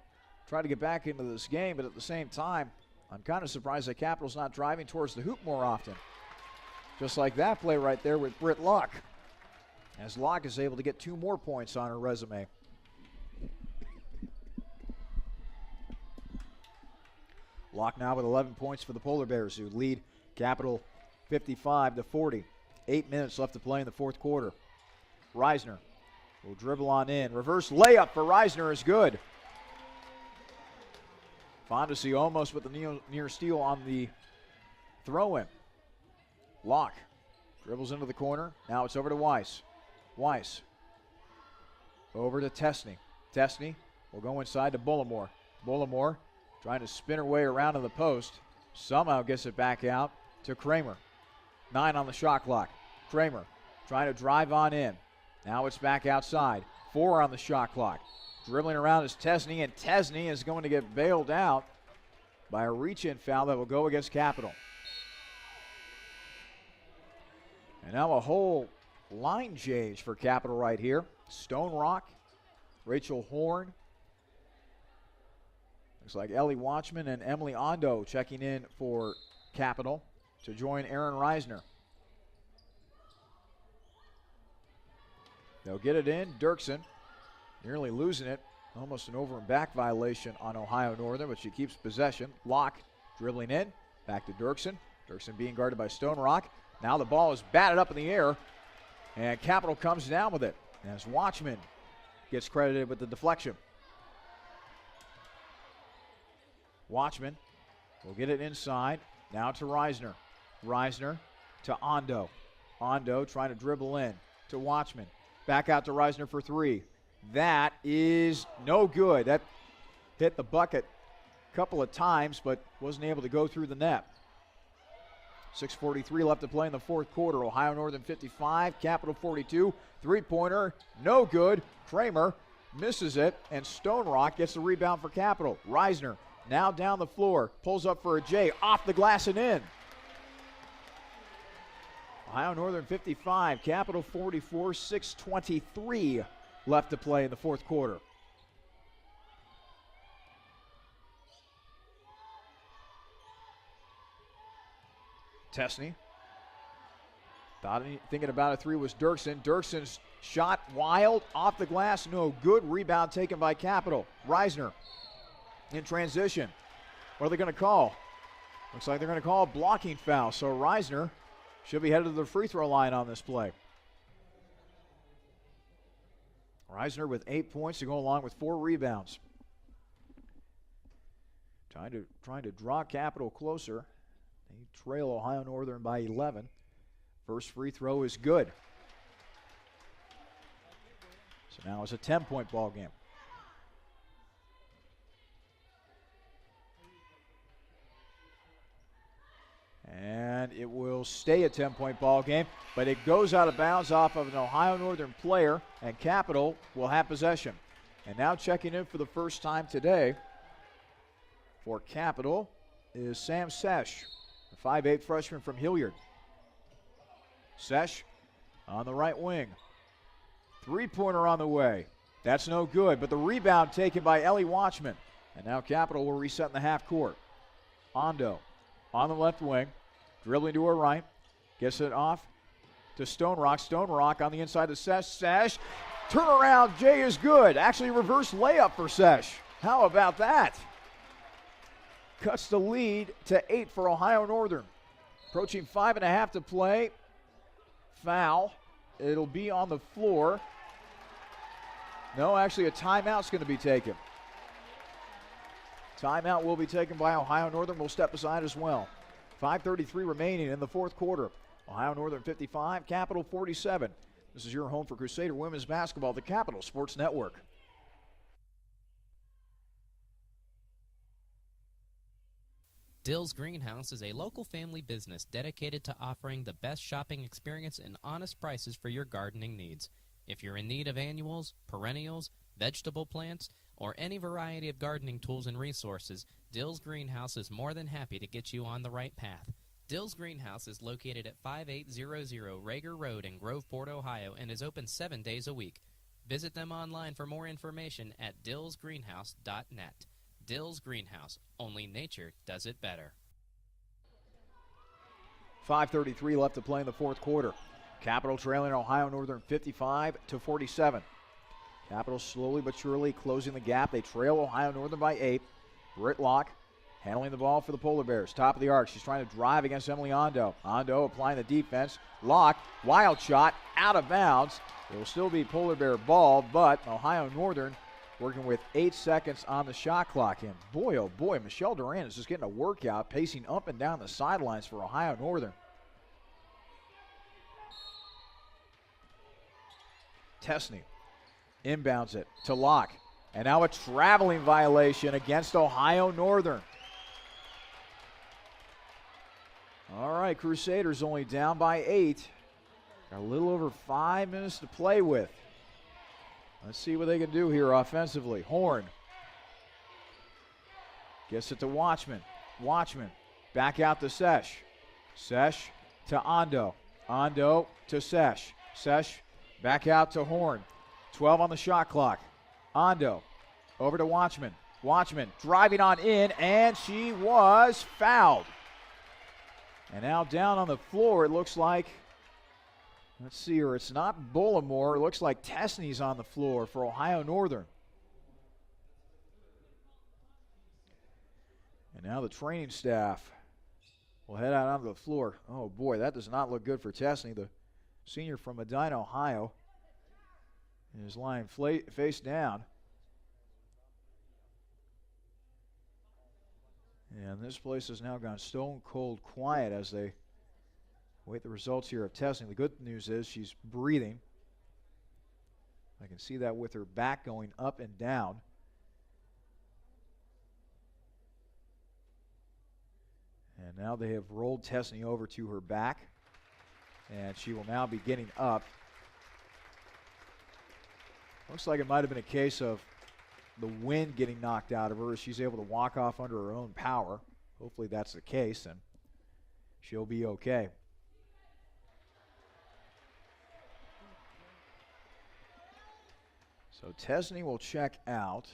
try to get back into this game, but at the same time, I'm kind of surprised that Capital's not driving towards the hoop more often. Just like that play right there with Britt Locke, as Locke is able to get 2 more points on her resume. Locke now with 11 points for the Polar Bears, who lead Capital 55-40. 8 minutes left to play in the fourth quarter. Reisner will dribble on in. Reverse layup for Reisner is good. Fondesi almost with the near steal on the throw-in. Locke dribbles into the corner. Now it's over to Weiss. Weiss over to Tesney. Tesney will go inside to Bullimore. Bullimore trying to spin her way around to the post. Somehow gets it back out to Kramer. 9 on the shot clock. Kramer trying to drive on in. Now it's back outside. 4 on the shot clock. Dribbling around is Tesney, and Tesney is going to get bailed out by a reach-in foul that will go against Capital. And now a whole line change for Capital right here. Stone Rock, Rachel Horn. Looks like Ellie Watchman and Emily Ondo checking in for Capital to join Aaron Reisner. They'll get it in. Dirksen nearly losing it. Almost an over and back violation on Ohio Northern, but she keeps possession. Locke dribbling in. Back to Dirksen. Dirksen being guarded by Stone Rock. Now the ball is batted up in the air, and Capital comes down with it as Watchman gets credited with the deflection. Watchman will get it inside. Now to Reisner. Reisner to Ondo. Ondo trying to dribble in to Watchman. Back out to Reisner for 3. That is no good. That hit the bucket a couple of times, but wasn't able to go through the net. 6:43 left to play in the fourth quarter. Ohio Northern 55, Capital 42. Three-pointer, no good. Kramer misses it, and Stone Rock gets the rebound for Capital. Reisner now down the floor, pulls up for a J, off the glass and in. Ohio Northern 55, Capital 44, 6:23 left to play in the fourth quarter. Tesney. Thinking about a 3 was Dirksen. Dirksen's shot wild, off the glass, no good. Rebound taken by Capital. Reisner in transition. What are they going to call? Looks like they're going to call a blocking foul. So Reisner should be headed to the free throw line on this play. Reisner with 8 points to go along with 4 rebounds. Trying to draw Capital closer. They trail Ohio Northern by 11. First free throw is good. So now it's a 10-point ball game. And it will stay a 10-point ball game, but it goes out of bounds off of an Ohio Northern player, and Capital will have possession. And now checking in for the first time today for Capital is Sam Sesh, a 5'8 freshman from Hilliard. Sesh on the right wing. Three-pointer on the way. That's no good, but the rebound taken by Ellie Watchman. And now Capital will reset in the half court. Ondo on the left wing, dribbling to her right, gets it off to Stone Rock. Stone Rock on the inside to Sesh. Sesh, turnaround, Jay is good. Actually, reverse layup for Sesh. How about that? Cuts the lead to 8 for Ohio Northern. Approaching 5.5 to play. Foul. It'll be on the floor. No, actually a timeout's going to be taken. Timeout will be taken by Ohio Northern. We'll step aside as well. 5:33 remaining in the fourth quarter. Ohio Northern 55, Capital 47. This is your home for Crusader women's basketball, the Capital Sports Network. Dill's Greenhouse is a local family business dedicated to offering the best shopping experience and honest prices for your gardening needs. If you're in need of annuals, perennials, vegetable plants, or any variety of gardening tools and resources, Dill's Greenhouse is more than happy to get you on the right path. Dill's Greenhouse is located at 5800 Rager Road in Groveport, Ohio, and is open 7 days a week. Visit them online for more information at dillsgreenhouse.net. Dill's Greenhouse. Only nature does it better. 5:33 left to play in the fourth quarter. Capital trailing Ohio Northern 55-47. Capital slowly but surely closing the gap. They trail Ohio Northern by 8. Britt Locke handling the ball for the Polar Bears. Top of the arc. She's trying to drive against Emily Ondo. Ondo applying the defense. Locke, wild shot, out of bounds. It will still be Polar Bear ball, but Ohio Northern working with 8 seconds on the shot clock. And boy, oh boy, Michelle Duran is just getting a workout, pacing up and down the sidelines for Ohio Northern. Tesney inbounds it to Locke. And now a traveling violation against Ohio Northern. All right, Crusaders only down by 8. Got a little over 5 minutes to play with. Let's see what they can do here offensively. Horn gets it to Watchman. Watchman back out to Sesh. Sesh to Ondo. Ondo to Sesh. Sesh back out to Horn. 12 on the shot clock. Ondo over to Watchman. Watchman driving on in, and she was fouled. And now down on the floor, it looks like, let's see here, it's not Bullimore. It looks like Tesney's on the floor for Ohio Northern. And now the training staff will head out onto the floor. Oh boy, that does not look good for Tesney. The senior from Medina, Ohio, is lying face down. And this place has now gone stone cold quiet as they wait the results here of testing. The good news is she's breathing. I can see that with her back going up and down. And now they have rolled Tesney over to her back. And she will now be getting up. Looks like it might have been a case of the wind getting knocked out of her as she's able to walk off under her own power. Hopefully that's the case, and she'll be okay. So Tesney will check out.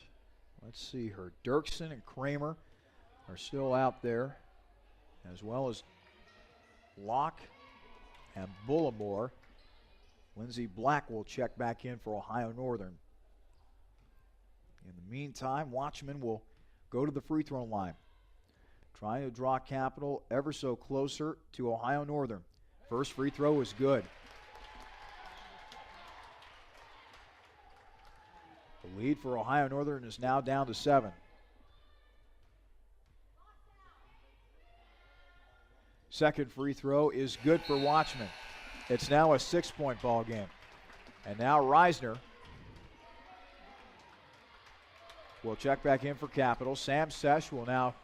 Let's see her. Dirksen and Kramer are still out there, as well as Locke and Bullimore. Lindsey Black will check back in for Ohio Northern. In the meantime, Watchman will go to the free throw line, trying to draw Capital ever so closer to Ohio Northern. First free throw is good. The lead for Ohio Northern is now down to 7. Second free throw is good for Watchman. It's now a 6-point ball game. And now Reisner will check back in for Capital. Sam Sesh will now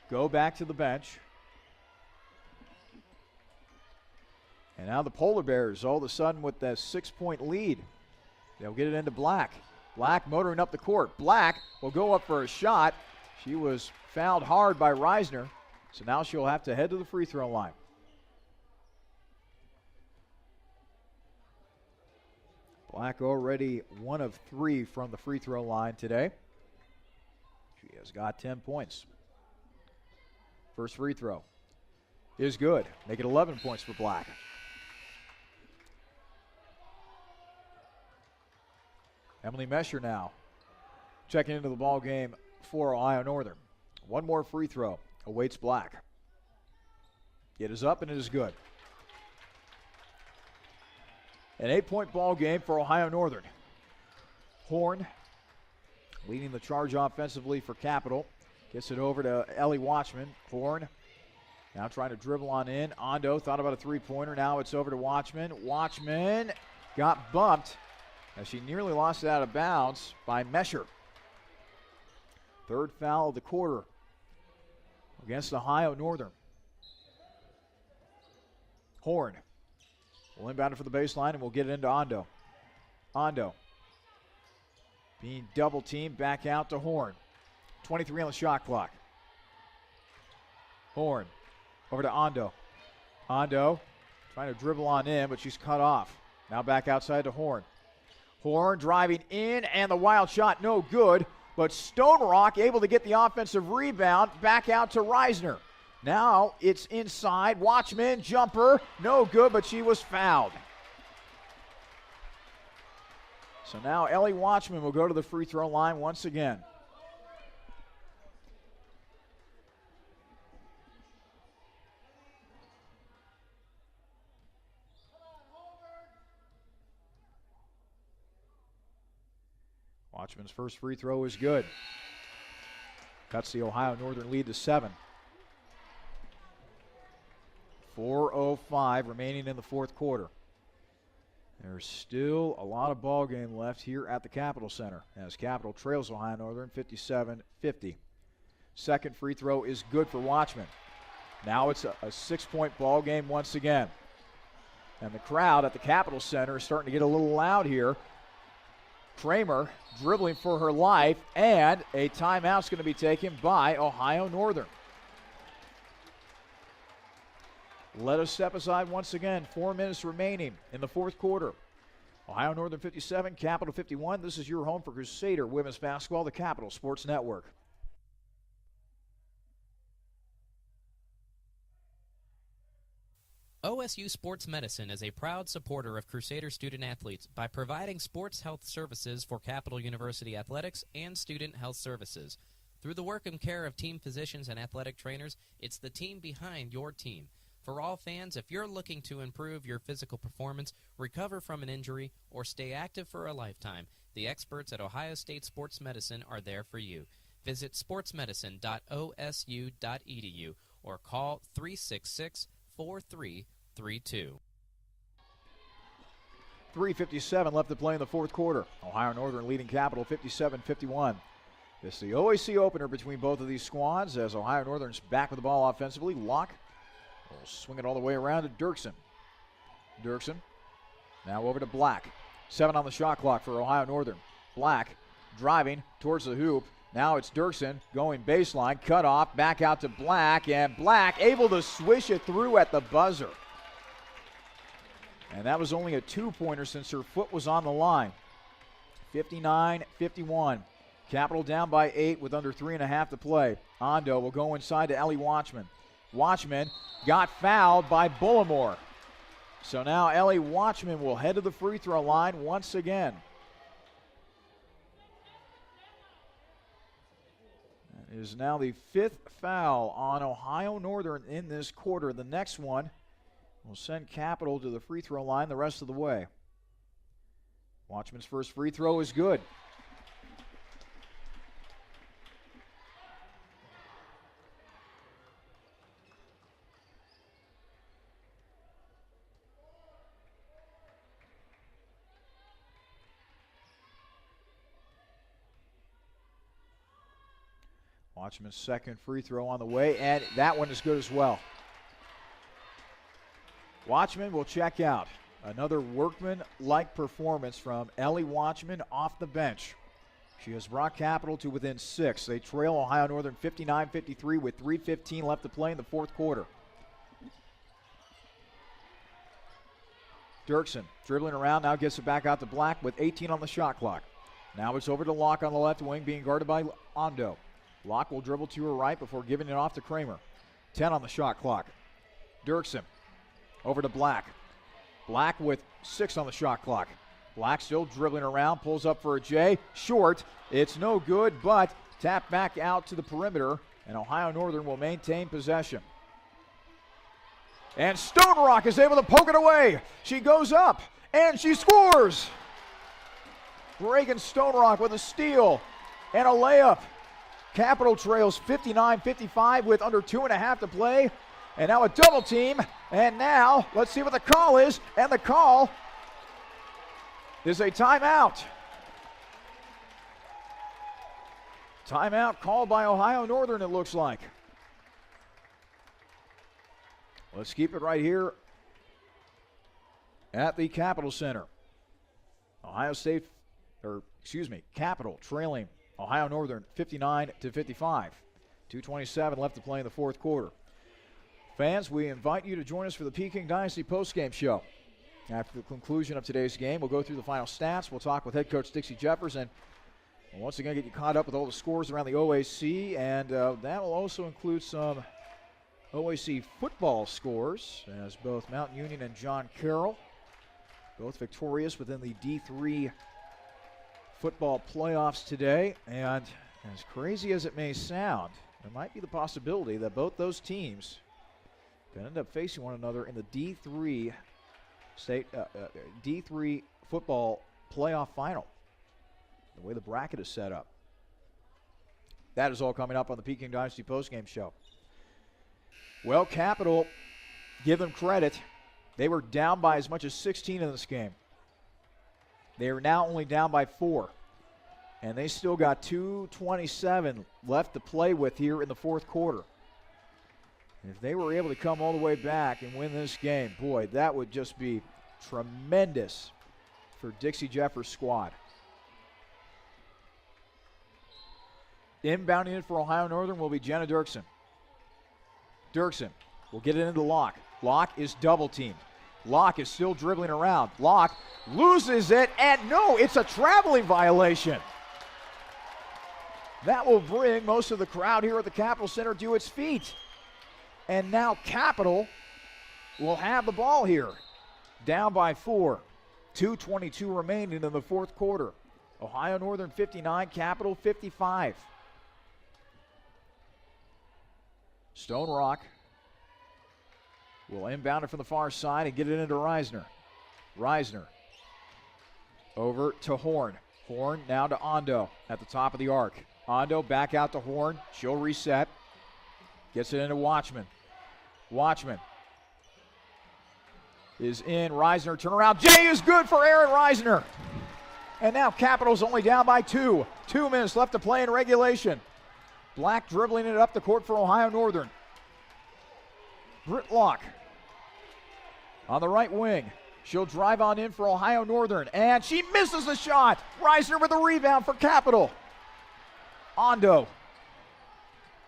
go back to the bench. And now the Polar Bears all of a sudden with that 6-point lead. They'll get it into Black. Black motoring up the court. Black will go up for a shot. She was fouled hard by Reisner. So now she'll have to head to the free throw line. Black already 1 of 3 from the free throw line today. She has got 10 points. First free throw is good. Make it 11 points for Black. Emily Mesher now checking into the ball game for Ohio Northern. One more free throw awaits Black. It is up and it is good. An 8-point ball game for Ohio Northern. Horn leading the charge offensively for Capital. Gets it over to Ellie Watchman. Horn Now trying to dribble on in. Ondo thought about a three-pointer. Now it's over to Watchman. Watchman got bumped as she nearly lost it out of bounds by Mesher. Third foul of the quarter against Ohio Northern. Horn will inbound it for the baseline, and we'll get it into Ondo. Ondo being double-teamed, back out to Horn. 23 on the shot clock. Horn over to Ondo. Ondo trying to dribble on in, but she's cut off. Now back outside to Horn. Horn driving in, and the wild shot no good, but Stone Rock able to get the offensive rebound. Back out to Reisner. Now it's inside. Watchman, jumper, no good, but she was fouled. So now Ellie Watchman will go to the free throw line once again. Watchman's first free throw is good. Cuts the Ohio Northern lead to 7. 4:05 remaining in the fourth quarter. There's still a lot of ball game left here at the Capitol Center as Capitol trails Ohio Northern 57-50. Second free throw is good for Watchman. Now it's a 6-point ball game once again. And the crowd at the Capitol Center is starting to get a little loud here. Kramer dribbling for her life, and a timeout's going to be taken by Ohio Northern. Let us step aside once again. 4 minutes remaining in the fourth quarter. Ohio Northern 57, Capitol 51. This is your home for Crusader women's basketball, the Capitol Sports Network. OSU Sports Medicine is a proud supporter of Crusader student athletes by providing sports health services for Capital University athletics and student health services. Through the work and care of team physicians and athletic trainers, it's the team behind your team. For all fans, if you're looking to improve your physical performance, recover from an injury, or stay active for a lifetime, the experts at Ohio State Sports Medicine are there for you. Visit sportsmedicine.osu.edu or call 366-4332. 3:57 left to play in the fourth quarter. Ohio Northern leading Capitol 57-51. It's the OAC opener between both of these squads as Ohio Northern's back with the ball offensively. Locke will swing it all the way around to Dirksen. Dirksen now over to Black. 7 on the shot clock for Ohio Northern. Black driving towards the hoop. Now it's Dirksen going baseline, cut off, back out to Black, and Black able to swish it through at the buzzer. And that was only a 2-pointer since her foot was on the line. 59-51. Capitol down by 8 with under 3.5 to play. Ondo will go inside to Ellie Watchman. Watchman got fouled by Bullimore. So now Ellie Watchman will head to the free throw line once again. That is now the 5th foul on Ohio Northern in this quarter. The next one will send Capitol to the free throw line the rest of the way. Watchman's first free throw is good. Watchman's second free throw on the way, and that one is good as well. Watchman will check out. Another workman-like performance from Ellie Watchman off the bench. She has brought Capitol to within 6. They trail Ohio Northern 59-53 with 3:15 left to play in the fourth quarter. Dirksen dribbling around, now gets it back out to Black with 18 on the shot clock. Now it's over to Locke on the left wing, being guarded by Ondo. Locke will dribble to her right before giving it off to Kramer. 10 on the shot clock. Dirksen over to Black. Black with 6 on the shot clock. Black still dribbling around, pulls up for a J. Short. It's no good, but tapped back out to the perimeter, and Ohio Northern will maintain possession. And Stone Rock is able to poke it away. She goes up, and she scores. Reagan Stone Rock with a steal and a layup. Capitol trails 59-55 with under 2.5 to play. And now a double team. And now let's see what the call is. And the call is a timeout. Timeout called by Ohio Northern, it looks like. Let's keep it right here at the Capital Center. Capital trailing Ohio Northern 59-55. 2:27 left to play in the fourth quarter. Fans, we invite you to join us for the Peking Dynasty postgame show. After the conclusion of today's game, we'll go through the final stats. We'll talk with head coach Dixie Jefferson. And once again, get you caught up with all the scores around the OAC, and that will also include some OAC football scores, as both Mount Union and John Carroll, both victorious within the D3 football playoffs today. And as crazy as it may sound, there might be the possibility that both those teams could end up facing one another in the D3 D3 football playoff final, the way the bracket is set up. That is all coming up on the Peking Dynasty postgame show. Well, Capital, give them credit. They were down by as much as 16 in this game. They are now only down by 4. And they still got 2:27 left to play with here in the fourth quarter. If they were able to come all the way back and win this game, boy, that would just be tremendous for Dixie Jeffers' squad. Inbounding it for Ohio Northern will be Jenna Dirksen. Dirksen will get it into Locke. Locke is double teamed. Locke is still dribbling around. Locke loses it, and no, it's a traveling violation. That will bring most of the crowd here at the Capital Center to its feet. And now Capital will have the ball here. Down by 4. 2:22 remaining in the fourth quarter. Ohio Northern 59, Capital 55. Stone Rock will inbound it from the far side and get it into Reisner. Reisner over to Horn. Horn now to Ondo at the top of the arc. Ondo back out to Horn. She'll reset. Gets it into Watchman. Watchman is in. Reisner turnaround. Jay is good for Aaron Reisner. And now Capital's only down by 2. 2 minutes left to play in regulation. Black dribbling it up the court for Ohio Northern. Britt Locke on the right wing. She'll drive on in for Ohio Northern, and she misses the shot. Reisner with a rebound for Capital. Ondo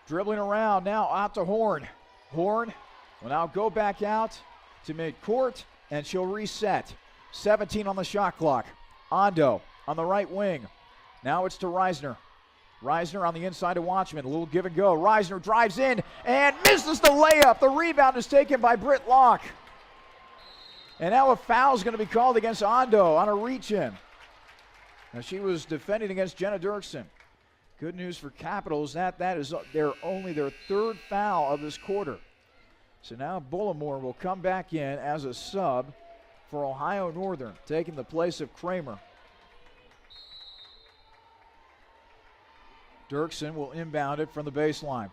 dribbling around, now out to Horn. Horn will now go back out to midcourt, and she'll reset. 17 on the shot clock. Ondo on the right wing. Now it's to Reisner. Reisner on the inside of Watchman. A little give and go. Reisner drives in and misses the layup. The rebound is taken by Britt Locke. And now a foul is going to be called against Ondo on a reach-in. Now she was defending against Jenna Dirksen. Good news for Capital is that is only their third foul of this quarter. So now Bullimore will come back in as a sub for Ohio Northern, taking the place of Kramer. Dirksen will inbound it from the baseline.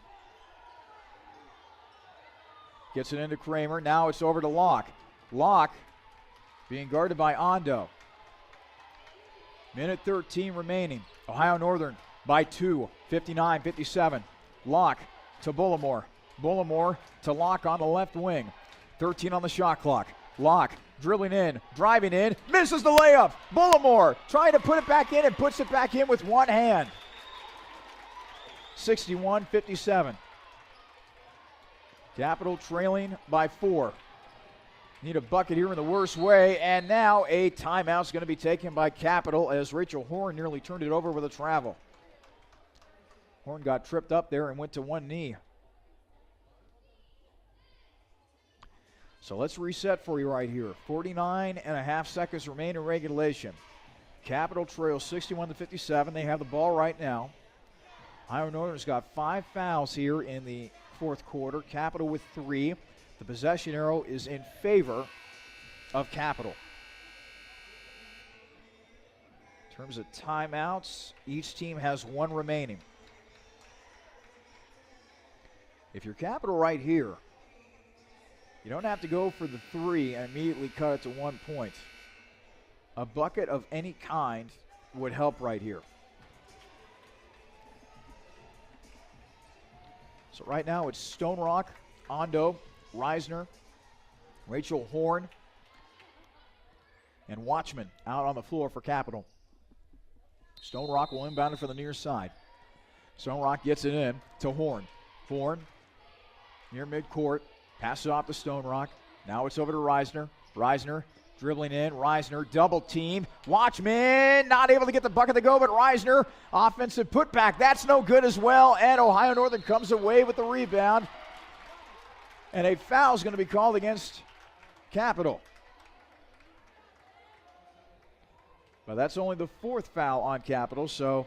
Gets it into Kramer. Now it's over to Locke. Locke being guarded by Ondo. Minute 13 remaining. Ohio Northern by 2, 59-57. Locke to Bullimore. Bullimore to Locke on the left wing. 13 on the shot clock. Locke dribbling in, driving in, misses the layup. Bullimore trying to put it back in and puts it back in with one hand. 61-57. Capital trailing by 4. Need a bucket here in the worst way, and now a timeout's going to be taken by Capital as Rachel Horn nearly turned it over with a travel. Horn got tripped up there and went to one knee. So let's reset for you right here. 49.5 seconds remain in regulation. Capital trails 61-57. They have the ball right now. Ohio Northern's got 5 fouls here in the fourth quarter. Capital with 3. The possession arrow is in favor of Capital. In terms of timeouts, each team has 1 remaining. If you're Capital right here, You don't have to go for the 3 and immediately cut it to 1 point. A bucket of any kind would help right here. So right now it's Stone Rock, Ondo, Reisner, Rachel Horn, and Watchman out on the floor for Capital. Stone Rock will inbound it from the near side. Stone Rock gets it in to Horn. Horn near midcourt. Passes it off to Stone Rock. Now it's over to Reisner. Reisner dribbling in. Reisner double team. Watchman not able to get the bucket to go, but Reisner offensive putback. That's no good as well. And Ohio Northern comes away with the rebound. And a foul is going to be called against Capital. But that's only the 4th foul on Capital, so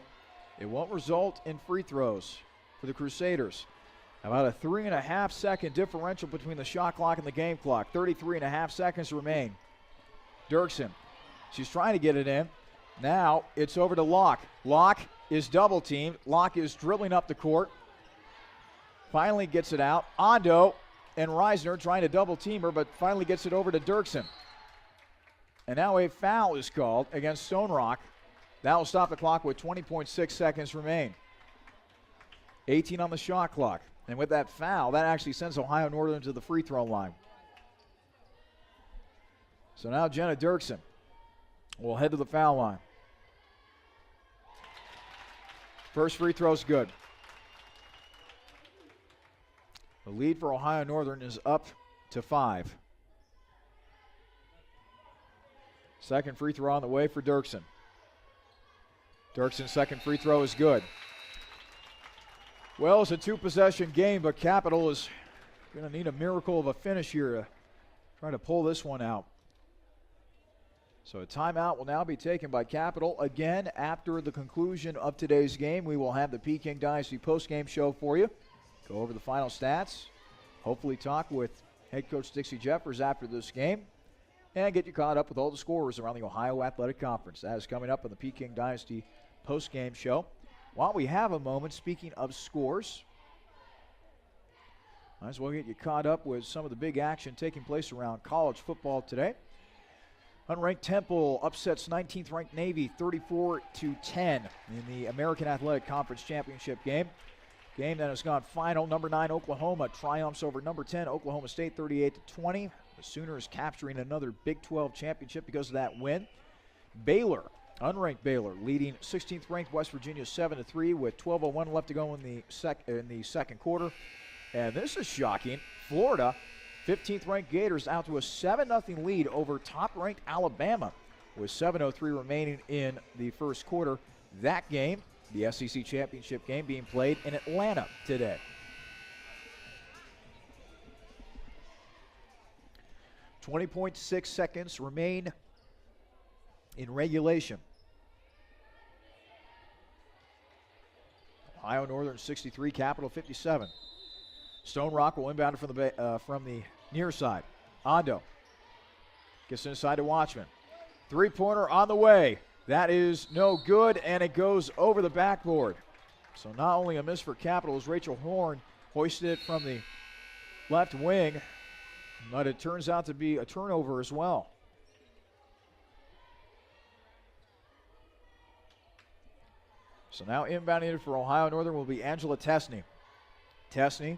it won't result in free throws for the Crusaders. About a 3.5 second differential between the shot clock and the game clock. 33.5 seconds remain. Dirksen, she's trying to get it in. Now it's over to Locke. Locke is double teamed. Locke is dribbling up the court. Finally gets it out. Ondo and Reisner trying to double team her, but finally gets it over to Dirksen. And now a foul is called against Stone Rock. That will stop the clock with 20.6 seconds remain. 18 on the shot clock. And with that foul, that actually sends Ohio Northern to the free throw line. So now Jenna Dirksen will head to the foul line. First free throw's good. The lead for Ohio Northern is up to 5. Second free throw on the way for Dirksen. Dirksen's second free throw is good. Well, it's a 2-possession game, but Capital is going to need a miracle of a finish here to try to pull this one out. So a timeout will now be taken by Capital. Again, after the conclusion of today's game, we will have the Peking Dynasty postgame show for you. Go over the final stats. Hopefully talk with head coach Dixie Jeffers after this game. And get you caught up with all the scorers around the Ohio Athletic Conference. That is coming up on the Peking Dynasty postgame show. While we have a moment, speaking of scores, might as well get you caught up with some of the big action taking place around college football today. Unranked Temple upsets 19th ranked Navy 34-10 in the American Athletic Conference Championship game. Game that has gone final. Number 9 Oklahoma triumphs over number 10 Oklahoma State 38-20. The Sooners capturing another Big 12 championship because of that win. Baylor, unranked Baylor, leading 16th ranked West Virginia 7-3 with 12:01 left to go in the second quarter. And this is shocking. Florida, 15th ranked Gators out to a 7-0 lead over top ranked Alabama with 7:03 remaining in the first quarter. That game, the SEC championship game, being played in Atlanta today. 20.6 seconds remain in regulation. Ohio Northern 63, Capital 57. Stone Rock will inbound it from the near side. Ondo gets inside to Watchman. Three-pointer on the way. That is no good, and it goes over the backboard. So not only a miss for Capital as Rachel Horn hoisted it from the left wing, but it turns out to be a turnover as well. So now inbounding it for Ohio Northern will be Angela Tesney. Tesney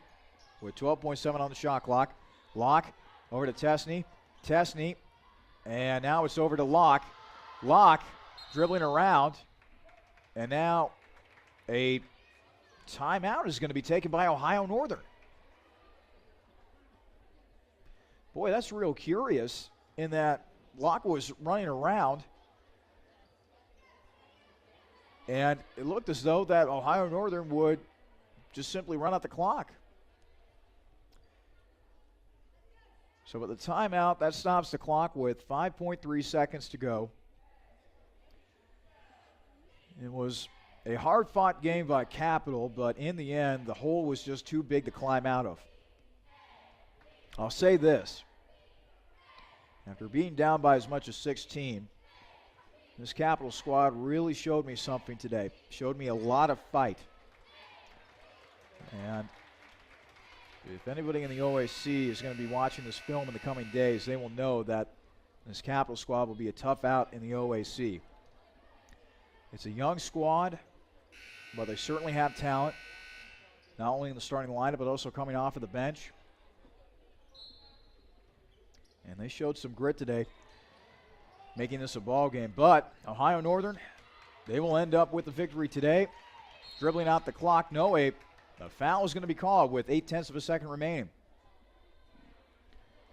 with 12.7 on the shot clock. Locke over to Tesney. Tesney, and now it's over to Locke. Locke dribbling around, and now a timeout is going to be taken by Ohio Northern. Boy, that's real curious in that Locke was running around, and it looked as though that Ohio Northern would just simply run out the clock. So with the timeout, that stops the clock with 5.3 seconds to go. It was a hard-fought game by Capital, but in the end, the hole was just too big to climb out of. I'll say this. After being down by as much as 16, this Capital squad really showed me something today. Showed me a lot of fight. And If anybody in the OAC is going to be watching this film in the coming days, they will know that this Capital squad will be a tough out in the OAC. It's a young squad, but they certainly have talent, not only in the starting lineup, but also coming off of the bench. And they showed some grit today, making this a ball game. But Ohio Northern, they will end up with the victory today. Dribbling out the clock. No, a foul is going to be called with 0.8 of a second remaining.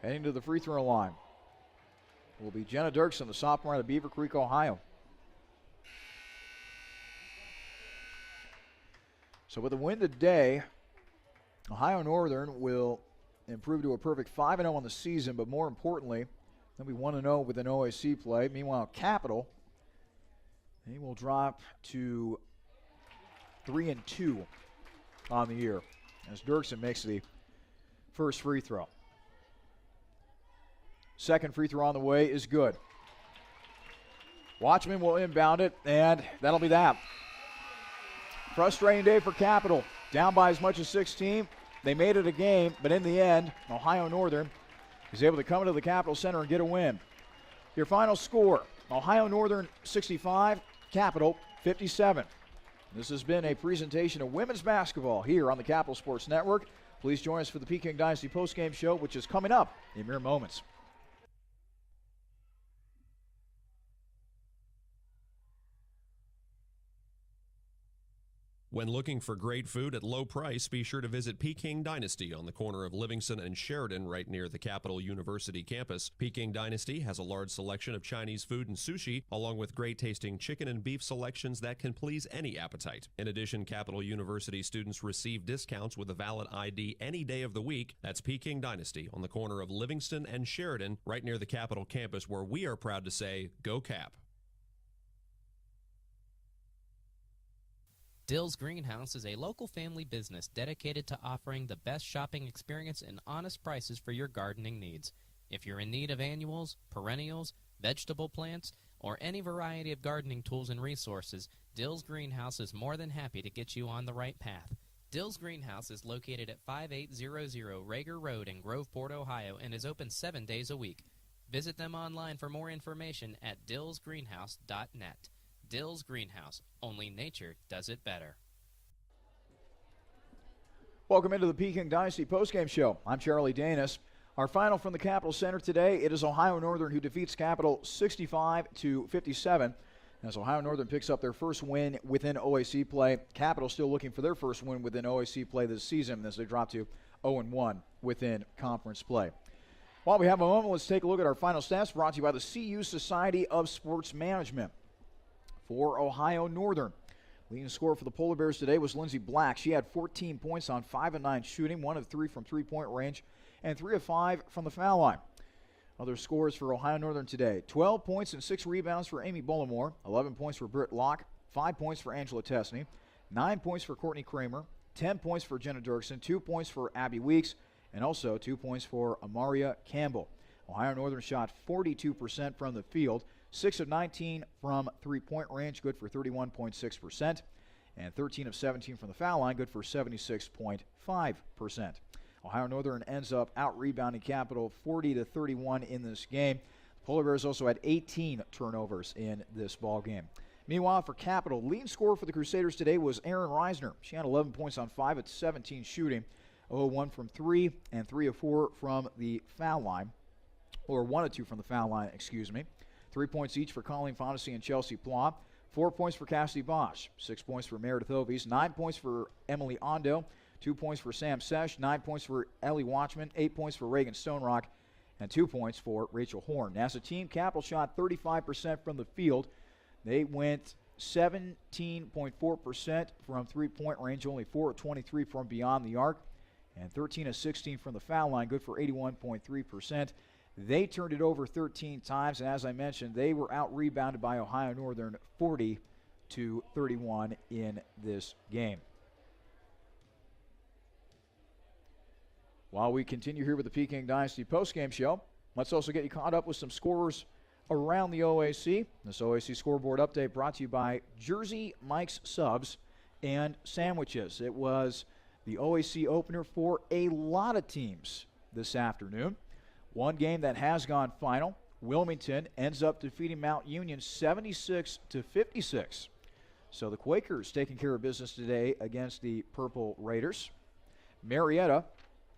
Heading to the free throw line will be Jenna Dirksen, the sophomore out of Beaver Creek, Ohio. So with a win today, Ohio Northern will improve to a perfect 5-0 on the season, but more importantly, they'll be 1-0 with an OAC play. Meanwhile, Capital, they will drop to 3-2 on the year as Dirksen makes the first free throw. Second free throw on the way is good. Watchman will inbound it, and that'll be that. Frustrating day for Capital. Down by as much as 16. They made it a game, but in the end, Ohio Northern is able to come into the Capital Center and get a win. Your final score, Ohio Northern 65, Capital 57. This has been a presentation of women's basketball here on the Capital Sports Network. Please join us for the Peking Dynasty postgame show, which is coming up in mere moments. When looking for great food at low price, be sure to visit Peking Dynasty on the corner of Livingston and Sheridan right near the Capital University campus. Peking Dynasty has a large selection of Chinese food and sushi, along with great tasting chicken and beef selections that can please any appetite. In addition, Capital University students receive discounts with a valid ID any day of the week. That's Peking Dynasty on the corner of Livingston and Sheridan right near the Capital campus, where we are proud to say, Go Cap. Dill's Greenhouse is a local family business dedicated to offering the best shopping experience and honest prices for your gardening needs. If you're in need of annuals, perennials, vegetable plants, or any variety of gardening tools and resources, Dill's Greenhouse is more than happy to get you on the right path. Dill's Greenhouse is located at 5800 Rager Road in Groveport, Ohio, and is open 7 days a week. Visit them online for more information at dillsgreenhouse.net. Dill's Greenhouse. Only nature does it better. Welcome into the Peking Dynasty postgame show. I'm Charlie Danis. Our final from the Capital Center today, it is Ohio Northern who defeats Capital 65-57. As Ohio Northern picks up their first win within OAC play, Capital still looking for their first win within OAC play this season as they drop to 0-1 within conference play. While we have a moment, let's take a look at our final stats brought to you by the CU Society of Sports Management. For Ohio Northern, leading scorer for the Polar Bears today was Lindsey Black. She had 14 points on 5 of 9 shooting, 1 of 3 from three-point range, and 3 of 5 from the foul line. Other scores for Ohio Northern today: 12 points and 6 rebounds for Amy Bullimore, 11 points for Britt Locke, 5 points for Angela Tessney, 9 points for Courtney Kramer, 10 points for Jenna Dirksen, 2 points for Abby Weeks, and also 2 points for Amaria Campbell. Ohio Northern shot 42% from the field, 6 of 19 from three-point range, good for 31.6%, and 13 of 17 from the foul line, good for 76.5%. Ohio Northern ends up out-rebounding Capital 40-31 in this game. The Polar Bears also had 18 turnovers in this ball game. Meanwhile, for Capital, leading scorer for the Crusaders today was Erin Reisner. She had 11 points on 5 of 17 shooting, 0-1 from 3, and 3 of 4 from the foul line, or 1 of 2 from the foul line, 3 points each for Colleen Fondesi and Chelsea Plough. 4 points for Cassidy Bosch. 6 points for Meredith Ovies. 9 points for Emily Ondo. 2 points for Sam Sesh. 9 points for Ellie Watchman. 8 points for Reagan Stonerock. And 2 points for Rachel Horn. As a team, Capital shot 35% from the field. They went 17.4% from three-point range, only 4 of 23 from beyond the arc, and 13 of 16 from the foul line, good for 81.3%. They turned it over 13 times, and as I mentioned, they were out-rebounded by Ohio Northern 40-31 in this game. While we continue here with the Peking Dynasty postgame show, let's also get you caught up with some scorers around the OAC. This OAC scoreboard update brought to you by Jersey Mike's Subs and Sandwiches. It was the OAC opener for a lot of teams this afternoon. One game that has gone final. Wilmington ends up defeating Mount Union 76-56. So the Quakers taking care of business today against the Purple Raiders. Marietta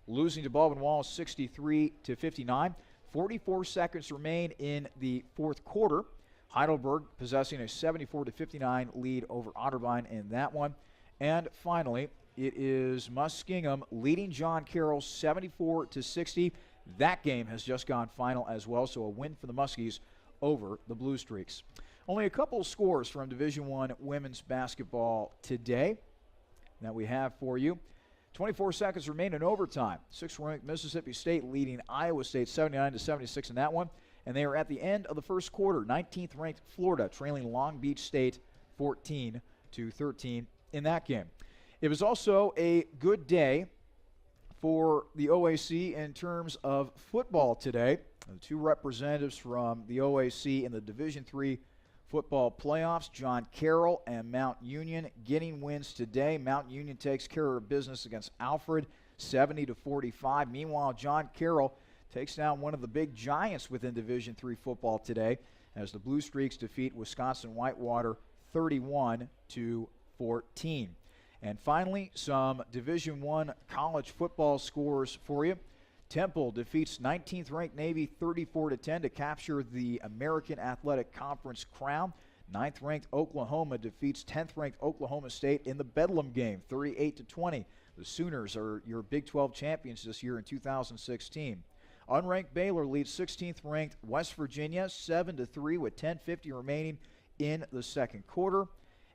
losing to Baldwin Wallace 63-59. 44 seconds remain in the fourth quarter. Heidelberg possessing a 74-59 lead over Otterbein in that one. And finally, it is Muskingum leading John Carroll 74-60. That game has just gone final as well, so a win for the Muskies over the Blue Streaks. Only a couple of scores from Division I women's basketball today that we have for you. 24 seconds remain in overtime. 6th-ranked Mississippi State leading Iowa State 79-76 in that one. And they are at the end of the first quarter. 19th-ranked Florida trailing Long Beach State 14-13 in that game. It was also a good day for the OAC in terms of football today. The two representatives from the OAC in the Division III football playoffs, John Carroll and Mount Union, getting wins today. Mount Union takes care of business against Alfred 70-45. Meanwhile, John Carroll takes down one of the big giants within Division III football today as the Blue Streaks defeat Wisconsin Whitewater 31-14. And finally, some Division I college football scores for you. Temple defeats 19th-ranked Navy 34-10 to capture the American Athletic Conference crown. 9th-ranked Oklahoma defeats 10th-ranked Oklahoma State in the Bedlam game, 38-20. The Sooners are your Big 12 champions this year in 2016. Unranked Baylor leads 16th-ranked West Virginia 7-3 with 10:50 remaining in the second quarter.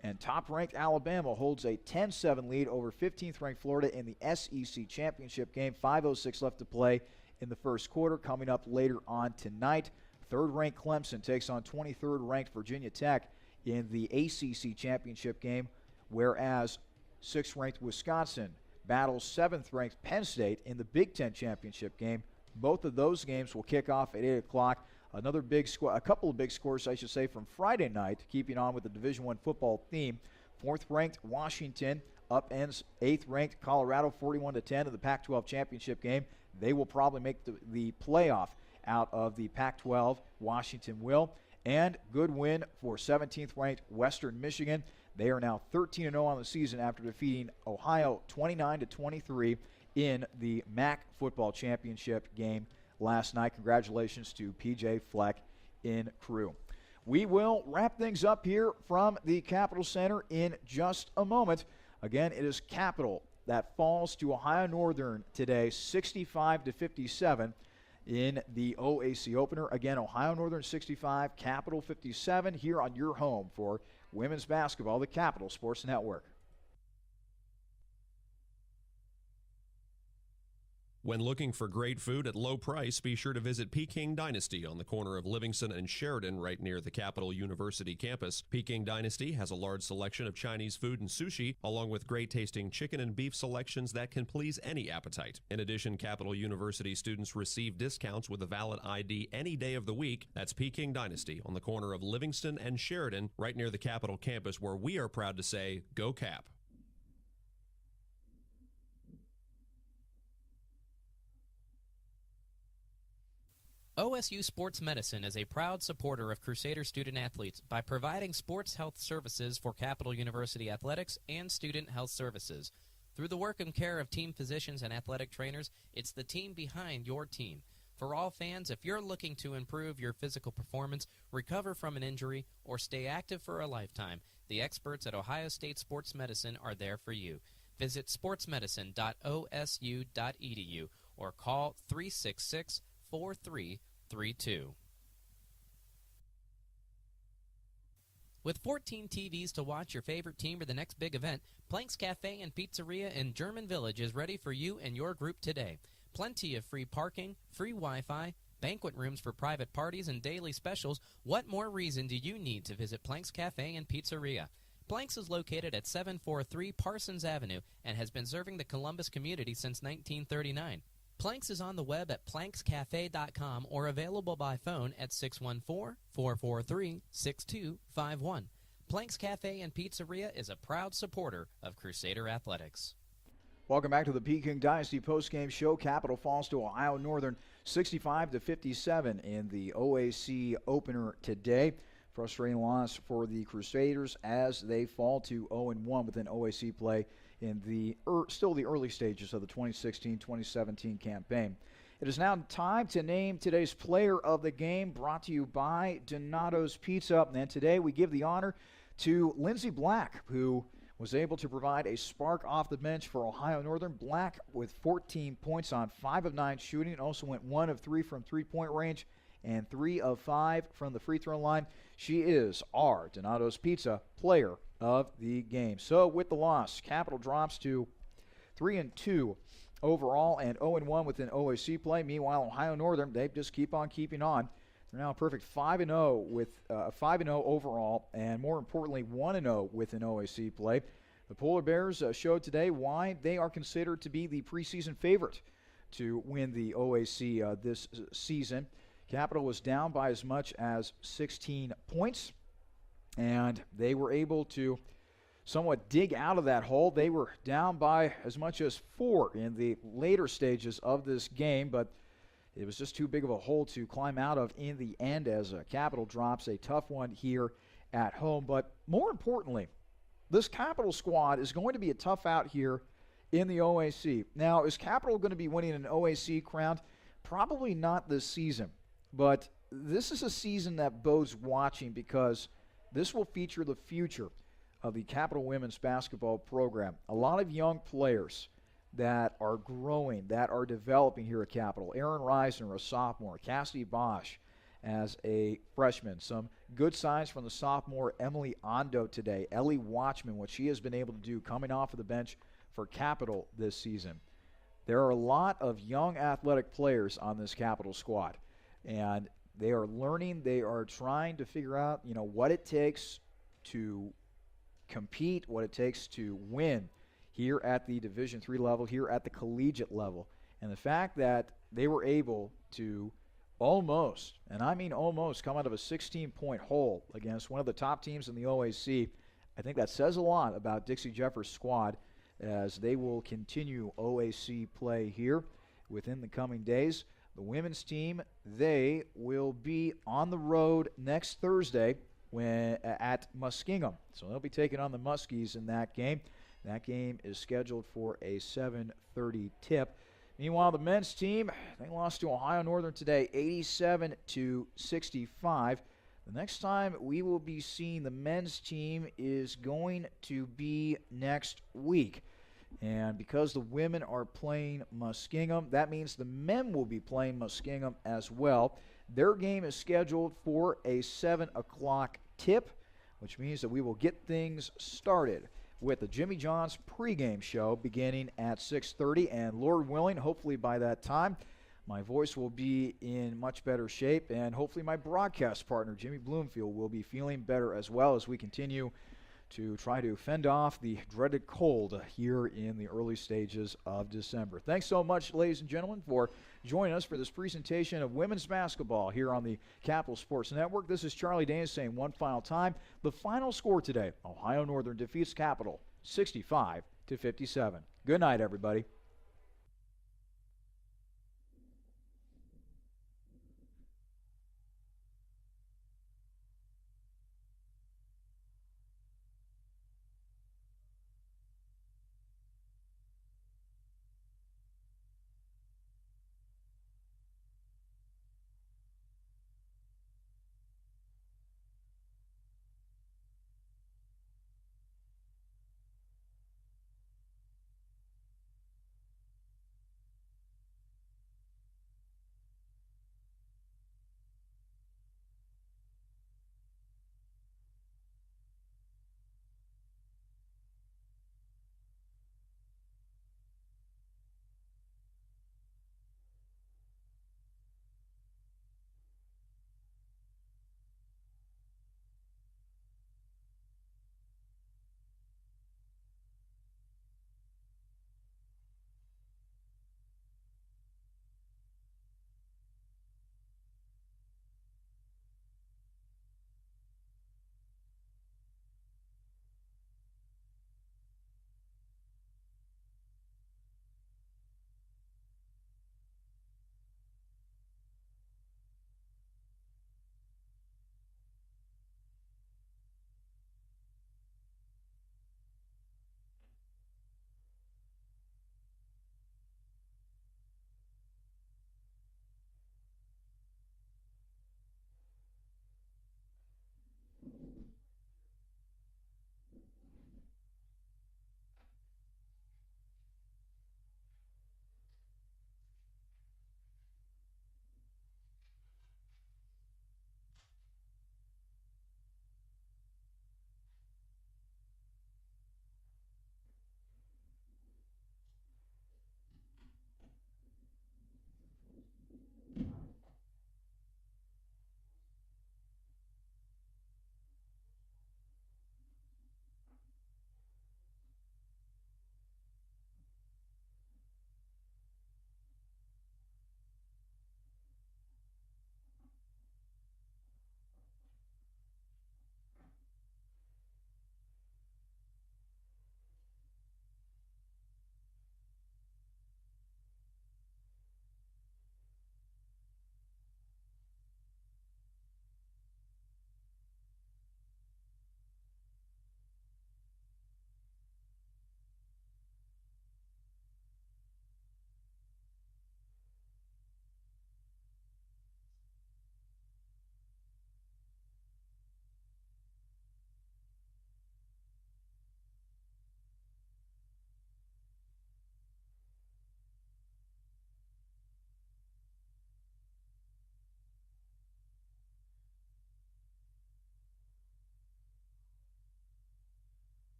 And top-ranked Alabama holds a 10-7 lead over 15th-ranked Florida in the SEC championship game. 5:06 left to play in the first quarter. Coming up later on tonight, 3rd-ranked Clemson takes on 23rd-ranked Virginia Tech in the ACC championship game, whereas 6th-ranked Wisconsin battles 7th-ranked Penn State in the Big Ten championship game. Both of those games will kick off at 8 o'clock. Another big score, a couple of big scores, I should say, from Friday night, keeping on with the Division I football theme. 4th-ranked Washington upends 8th-ranked Colorado 41-10 in the Pac-12 championship game. They will probably make the playoff out of the Pac-12. Washington will. And good win for 17th-ranked Western Michigan. They are now 13-0 on the season after defeating Ohio 29-23 in the MAC football championship game last night. Congratulations to PJ Fleck in crew. We will wrap things up here from the Capital Center in just a moment. Again, it is Capital that falls to Ohio Northern today, 65-57 in the OAC opener. Again, Ohio Northern 65, Capital 57 here on your home for women's basketball, the Capital Sports Network. When looking for great food at low price, be sure to visit Peking Dynasty on the corner of Livingston and Sheridan right near the Capital University campus. Peking Dynasty has a large selection of Chinese food and sushi, along with great-tasting chicken and beef selections that can please any appetite. In addition, Capital University students receive discounts with a valid ID any day of the week. That's Peking Dynasty on the corner of Livingston and Sheridan right near the Capital campus, where we are proud to say, Go Cap! OSU Sports Medicine is a proud supporter of Crusader student-athletes by providing sports health services for Capital University athletics and student health services. Through the work and care of team physicians and athletic trainers, it's the team behind your team. For all fans, if you're looking to improve your physical performance, recover from an injury, or stay active for a lifetime, the experts at Ohio State Sports Medicine are there for you. Visit sportsmedicine.osu.edu or call 366-4332. With 14 TVs to watch your favorite team or the next big event, Planks Cafe and Pizzeria in German Village is ready for you and your group today. Plenty of free parking, free Wi-Fi, banquet rooms for private parties, and daily specials. What more reason do you need to visit Planks Cafe and Pizzeria? Planks is located at 743 Parsons Avenue and has been serving the Columbus community since 1939. Planks is on the web at plankscafe.com or available by phone at 614-443-6251. Planks Cafe and Pizzeria is a proud supporter of Crusader Athletics. Welcome back to the Peking Dynasty postgame show. Capital falls to Ohio Northern 65-57 in the OAC opener today. Frustrating loss for the Crusaders as they fall to 0-1 within OAC play in the still the early stages of the 2016-2017 campaign. It is now time to name today's player of the game, brought to you by Donato's Pizza. And today we give the honor to Lindsey Black, who was able to provide a spark off the bench for Ohio Northern. Black with 14 points on 5 of 9 shooting. Also went 1 of 3 from three-point range and 3 of 5 from the free throw line. She is our Donato's Pizza player of the game. So with the loss, Capital drops to 3-2 overall and 0-1 within OAC play. Meanwhile, Ohio Northern, they just keep on keeping on. They're now a perfect 5-0 with 5-0 overall, and more importantly, 1-0 within OAC play. The Polar Bears showed today why they are considered to be the preseason favorite to win the OAC this season. Capital was down by as much as 16 points, and they were able to somewhat dig out of that hole. They were down by as much as 4 in the later stages of this game, but it was just too big of a hole to climb out of in the end as Capital drops a tough one here at home. But more importantly, this Capital squad is going to be a tough out here in the OAC. Now, is Capital going to be winning an OAC crown? Probably not this season. But this is a season that bodes watching because this will feature the future of the Capital women's basketball program. A lot of young players that are growing, that are developing here at Capital. Aaron Reisner, a sophomore. Cassidy Bosch as a freshman. Some good signs from the sophomore Emily Ondo today. Ellie Watchman, what she has been able to do coming off of the bench for Capital this season. There are a lot of young athletic players on this Capital squad, and they are learning, they are trying to figure out, what it takes to compete, what it takes to win here at the Division III level, here at the collegiate level. And the fact that they were able to almost, and I mean almost, come out of a 16-point hole against one of the top teams in the OAC, I think that says a lot about Dixie Jeffers' squad as they will continue OAC play here within the coming days. The women's team, they will be on the road next Thursday at Muskingum. So they'll be taking on the Muskies in that game. That game is scheduled for a 7:30 tip. Meanwhile, the men's team, they lost to Ohio Northern today, 87-65. The next time we will be seeing the men's team is going to be next week. And because the women are playing Muskingum, that means the men will be playing Muskingum as well. Their game is scheduled for a 7 o'clock tip, which means that we will get things started with the Jimmy John's pregame show beginning at 6:30. And Lord willing, hopefully by that time, my voice will be in much better shape, and hopefully my broadcast partner, Jimmy Bloomfield, will be feeling better as well as we continue to try to fend off the dreaded cold here in the early stages of December. Thanks so much, ladies and gentlemen, for joining us for this presentation of women's basketball here on the Capital Sports Network. This is Charlie Danis saying one final time. The final score today, Ohio Northern defeats Capital 65-57. Good night, everybody.